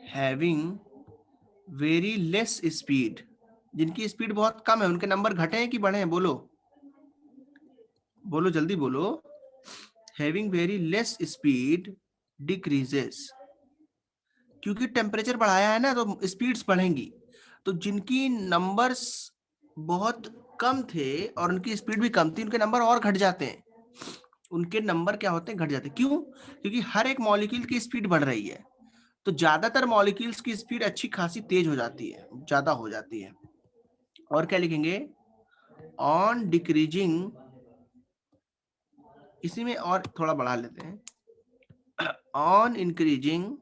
[SPEAKER 1] having very less speed, जिनकी स्पीड बहुत कम है उनके नंबर घटे हैं कि बढ़े हैं? बोलो बोलो, जल्दी बोलो। Having very less speed decreases, क्योंकि टेम्परेचर बढ़ाया है ना तो स्पीड्स बढ़ेंगी। तो जिनकी नंबर्स बहुत कम थे और उनकी स्पीड भी कम थी, उनके नंबर और घट जाते हैं। उनके नंबर क्या होते हैं? घट जाते हैं। क्यों? क्योंकि हर एक मॉलिक्यूल की स्पीड बढ़ रही है, तो ज्यादातर मॉलिक्यूल्स की स्पीड अच्छी खासी तेज हो जाती है, ज्यादा हो जाती है। और क्या लिखेंगे? ऑन डिक्रीजिंग, इसी में और थोड़ा बढ़ा लेते हैं, ऑन इंक्रीजिंग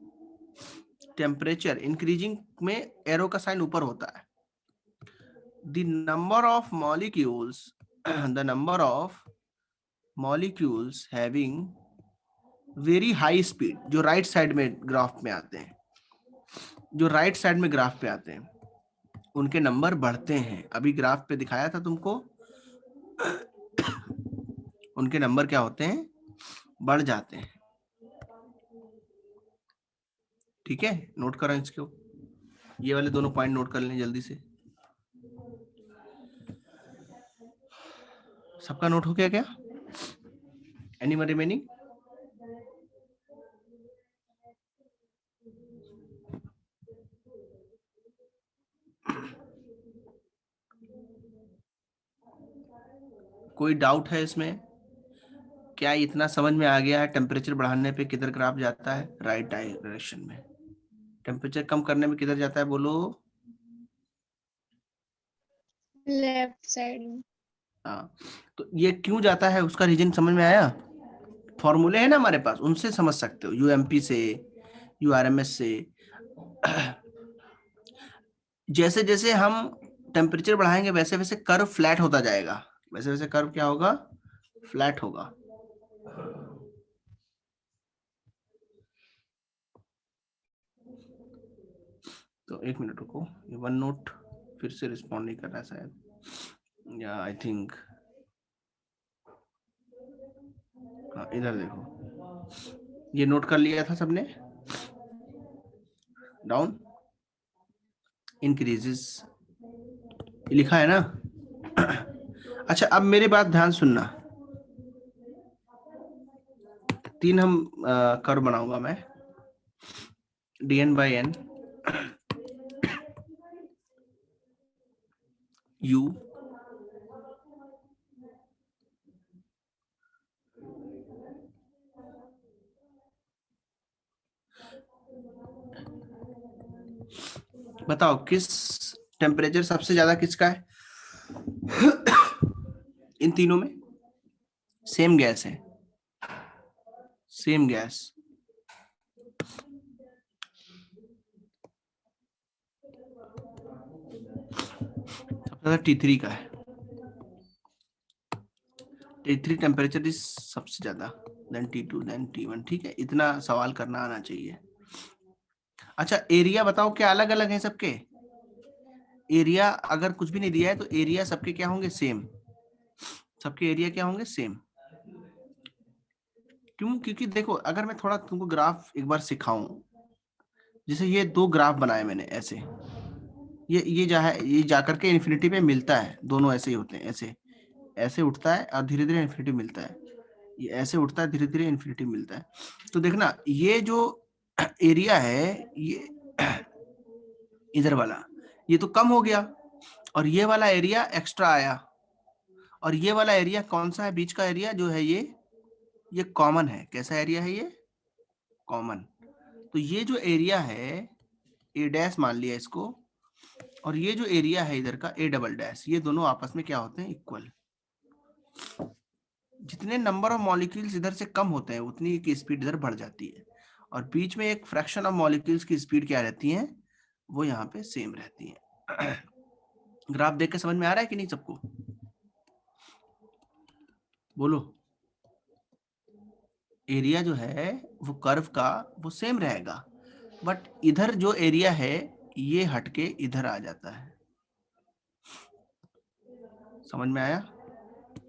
[SPEAKER 1] टेम्परेचर, इंक्रीजिंग में एरो का साइन ऊपर होता है, the number of molecules having very high speed, जो राइट साइड में ग्राफ में आते हैं, जो राइट साइड में ग्राफ पे आते हैं, उनके नंबर बढ़ते हैं। अभी ग्राफ पे दिखाया था तुमको, उनके नंबर क्या होते हैं? बढ़ जाते हैं। ठीक है, नोट करो इसको, ये वाले दोनों पॉइंट नोट कर लें जल्दी से। सबका नोट हो गया क्या? Anyone remaining? कोई डाउट है इसमें? क्या इतना समझ में आ गया है? टेम्परेचर बढ़ाने पे किधर ग्राफ जाता है? राइट डायरेक्शन में। टेम्परेचर कम करने में किधर जाता है बोलो?
[SPEAKER 4] लेफ्ट साइड में।
[SPEAKER 1] हाँ, तो ये क्यों जाता है उसका रीजन समझ में आया? फॉर्मूले है ना हमारे पास, उनसे समझ सकते हो, यूएमपी से, यूआरएमएस से। जैसे जैसे हम टेम्परेचर बढ़ाएंगे वैसे वैसे कर्व फ्लैट होता जाएगा। वैसे वैसे कर्व क्या होगा? फ्लैट होगा। तो एक मिनट रुको, ये वन नोट फिर से रिस्पॉन्ड नहीं कर रहा है शायद, या आई थिंक, हाँ इधर देखो, ये नोट कर लिया था सबने? डाउन इंक्रीजेस लिखा है ना? अच्छा, अब मेरे बात ध्यान सुनना। 3 हम कर्व बनाऊंगा मैं, dn/n u बताओ किस टेम्परेचर सबसे ज्यादा किसका है? इन तीनों में सेम गैस है, सेम गैस। सबसे ज्यादा T3 का है। T3 टेम्परेचर इज सबसे ज्यादा, देन T2, देन T1। ठीक है, इतना सवाल करना आना चाहिए। अच्छा, एरिया बताओ क्या अलग अलग है सबके? एरिया अगर कुछ भी नहीं दिया है तो एरिया सबके क्या होंगे? सेम। सबके एरिया क्या होंगे? सेम। क्यों? क्योंकि देखो, अगर मैं थोड़ा तुमको ग्राफ एक बार सिखाऊं, जैसे ये 2 ग्राफ बनाए मैंने ऐसे, ये ये जाकर के इन्फिनिटी पे मिलता है, दोनों ऐसे ही होते हैं, ऐसे ऐसे उठता है और धीरे धीरे इन्फिनिटी मिलता है, ये ऐसे उठता है, धीरे धीरे इन्फिनिटी मिलता है। तो देखना, ये जो एरिया है, ये इधर वाला, ये तो कम हो गया, और ये वाला एरिया एक्स्ट्रा आया। और ये वाला एरिया कौन सा है? बीच का एरिया जो है ये कॉमन है। कैसा एरिया है ये? कॉमन। तो ये जो एरिया है, ए डैश मान लिया इसको, और ये जो एरिया है इधर का ए डबल डैश, ये दोनों आपस में क्या होते हैं? इक्वल। जितने नंबर ऑफ मॉलिक्यूल्स इधर से कम होते हैं उतनी की स्पीड इधर बढ़ जाती है, और बीच में एक फ्रैक्शन ऑफ मॉलिक्यूल्स की स्पीड क्या रहती है? वो यहाँ पे सेम रहती है। ग्राफ देख के समझ में आ रहा है कि नहीं सबको? बोलो। एरिया जो है वो कर्व का वो सेम रहेगा, बट इधर जो एरिया है ये हटके इधर आ जाता है। समझ में आया?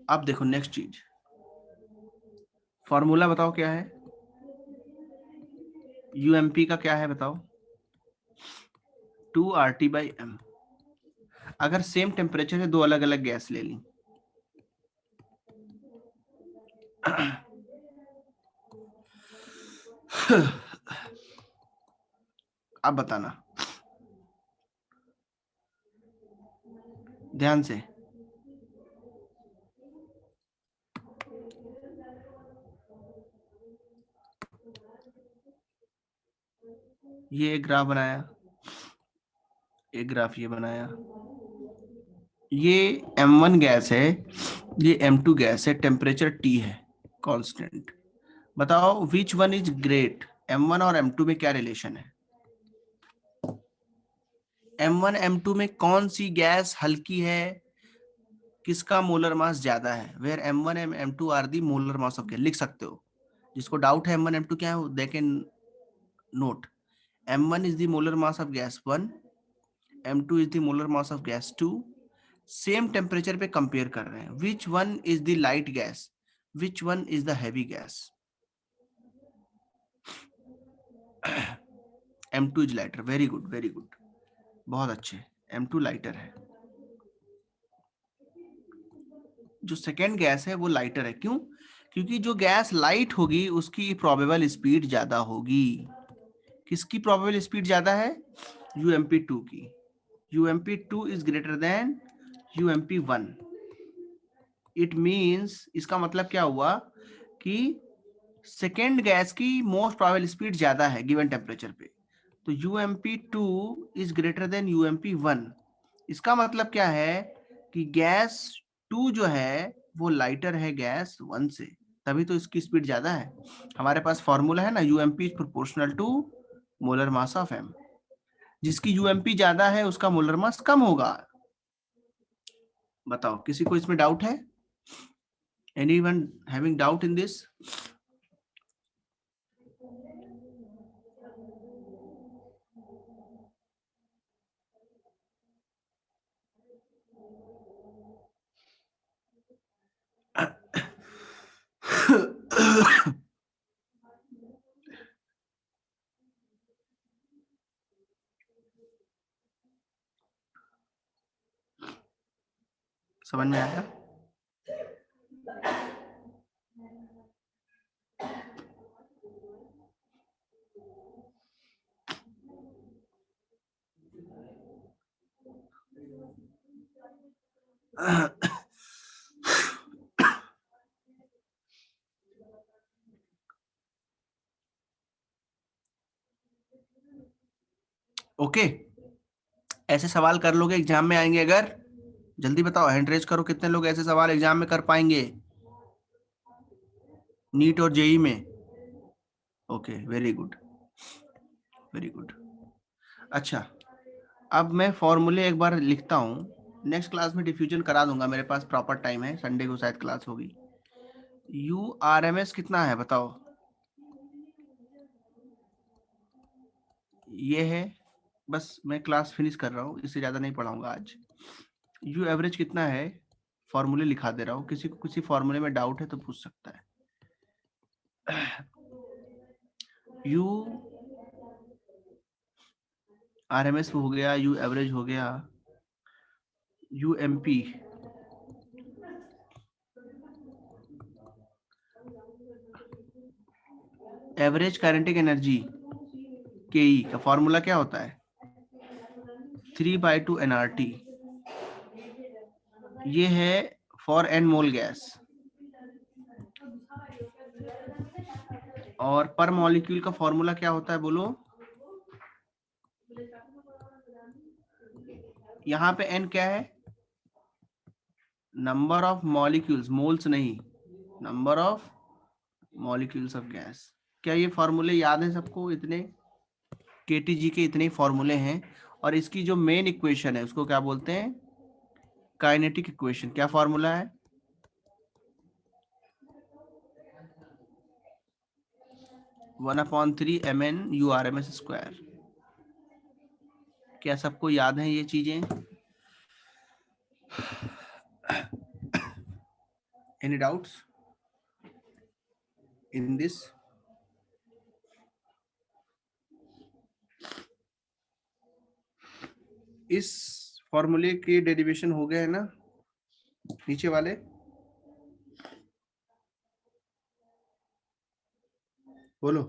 [SPEAKER 1] अब देखो नेक्स्ट चीज, फॉर्मूला बताओ क्या है? यूएमपी का क्या है बताओ? 2RT/m। अगर सेम टेम्परेचर है, 2 अलग अलग गैस ले ली, अब बताना ध्यान से। ये एक ग्राफ बनाया, एक ग्राफ ये बनाया, ये M1 गैस है, ये M2 गैस है, टेम्परेचर T है कांस्टेंट। बताओ which one is great? M1 और M2 में क्या रिलेशन है? M1 M2 में कौन सी गैस हल्की है? किसका मोलर मास ज्यादा है? Where M1 and M2 are the molar mass of gas. लिख सकते हो, जिसको डाउट है M1 M2 क्या है they can note. M1 is the molar mass of gas 1, M2 is the molar mass of gas 2। Same temperature पे compare कर रहे हैं। Which one is the light gas? Which one is the heavy gas? M2 is lighter. Very good, very good, बहुत अच्छे। M2 lighter है। जो second gas है वो लाइटर है। क्यों? क्योंकि जो गैस लाइट होगी उसकी प्रोबेबल स्पीड ज्यादा होगी। किसकी प्रोबेबल स्पीड ज्यादा है? UMP2 की। UMP2 is greater than UMP1। It means, इसका मतलब क्या हुआ कि सेकेंड गैस की मोस्ट प्रोबेबल स्पीड ज्यादा है गिवन टेम्परेचर पे। तो UMP2 is greater than UMP1। इसका मतलब क्या है कि गैस 2 जो है वो लाइटर है गैस 1 से, तभी तो इसकी स्पीड ज्यादा है। हमारे पास फॉर्मूला है ना, UMP is proportional to molar mass of M। जिसकी UMP ज्यादा है उसका मोलर मास कम होगा। बताओ, किसी को इसमें डाउट है? Anyone having doubt in this? समझ में आया? ओके, ऐसे सवाल कर लोगे एग्जाम में आएंगे अगर? जल्दी बताओ, हैंड रेज करो, कितने लोग ऐसे सवाल एग्जाम में कर पाएंगे नीट और जेई में? Okay, very good, very good. अच्छा, अब मैं फॉर्मूले एक बार लिखता हूँ। नेक्स्ट क्लास में डिफ्यूजन करा दूंगा, मेरे पास प्रॉपर टाइम है, संडे को शायद क्लास होगी। URMS कितना है बताओ? ये है, बस मैं क्लास फिनिश कर रहा हूँ, इससे ज्यादा नहीं पढ़ाऊंगा आज। U एवरेज कितना है? फॉर्मूले लिखा दे रहा हूँ, किसी को किसी फॉर्मूले में डाउट है तो पूछ सकता है। U RMS हो गया, U एवरेज हो गया, UMP average kinetic energy KE का फॉर्मूला क्या होता है? 3/2 nRT। ये है फॉर n मोल गैस, और पर मॉलिक्यूल का फॉर्मूला क्या होता है बोलो? यहाँ पे n क्या है? नंबर ऑफ मॉलिक्यूल्स, मोल्स नहीं, number of molecules of gas. क्या ये फॉर्मूले याद है सबको? इतने KTG के इतने फॉर्मूले हैं, और इसकी जो मेन इक्वेशन है उसको क्या बोलते हैं? Kinetic equation. क्या फॉर्मूला है? One upon 3 mn URMS square. क्या सबको याद है ये चीजें? Any doubts in this? इस फॉर्मूले के डेरिवेशन हो गए हैं ना नीचे वाले? बोलो।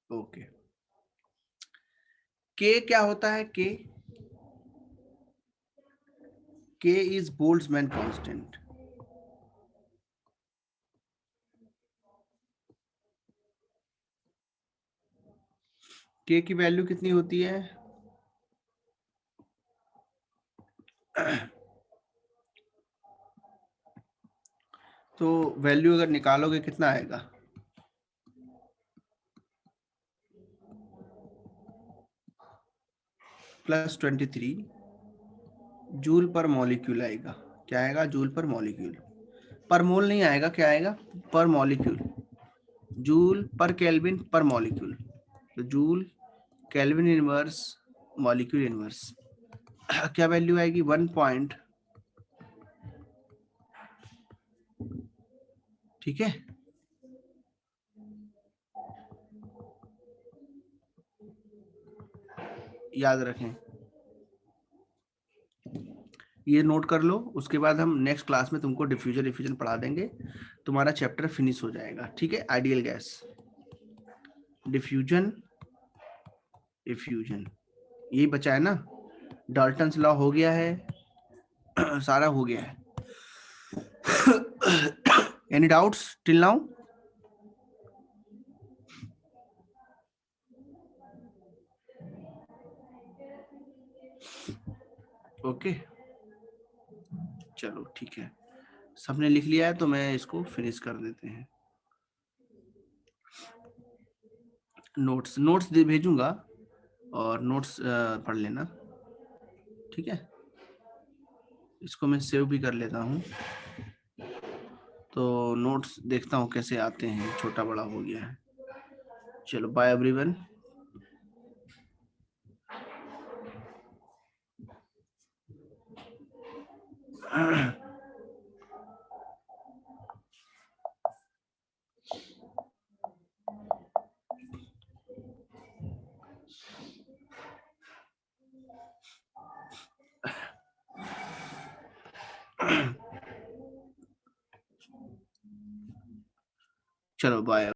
[SPEAKER 1] ओके, K क्या होता है? K is Boltzmann constant. K की वैल्यू कितनी होती है? तो वैल्यू अगर निकालोगे कितना आएगा? +23 जूल पर मॉलिक्यूल आएगा। क्या आएगा? जूल पर मॉलिक्यूल। पर मोल नहीं आएगा, क्या आएगा? पर मॉलिक्यूल। जूल पर केल्विन पर मॉलिक्यूल। तो joule kelvin inverse molecule inverse. क्या वैल्यू आएगी? 1 पॉइंट। ठीक है, याद रखें। ये नोट कर लो, उसके बाद हम नेक्स्ट क्लास में तुमको डिफ्यूजन पढ़ा देंगे, तुम्हारा चैप्टर फिनिश हो जाएगा। ठीक है, आइडियल गैस, डिफ्यूजन, इफ्यूजन, यही बचा है ना। डाल्टन्स लॉ हो गया है, सारा हो गया है। Any doubts till now? Okay, चलो ठीक है, सबने लिख लिया है तो मैं इसको फिनिश कर देते हैं। नोट्स भेजूंगा और नोट्स पढ़ लेना। ठीक है, इसको मैं सेव भी कर लेता हूँ, तो नोट्स देखता हूँ कैसे आते हैं, छोटा बड़ा हो गया है। चलो बाय एवरीवन। चलो बाय।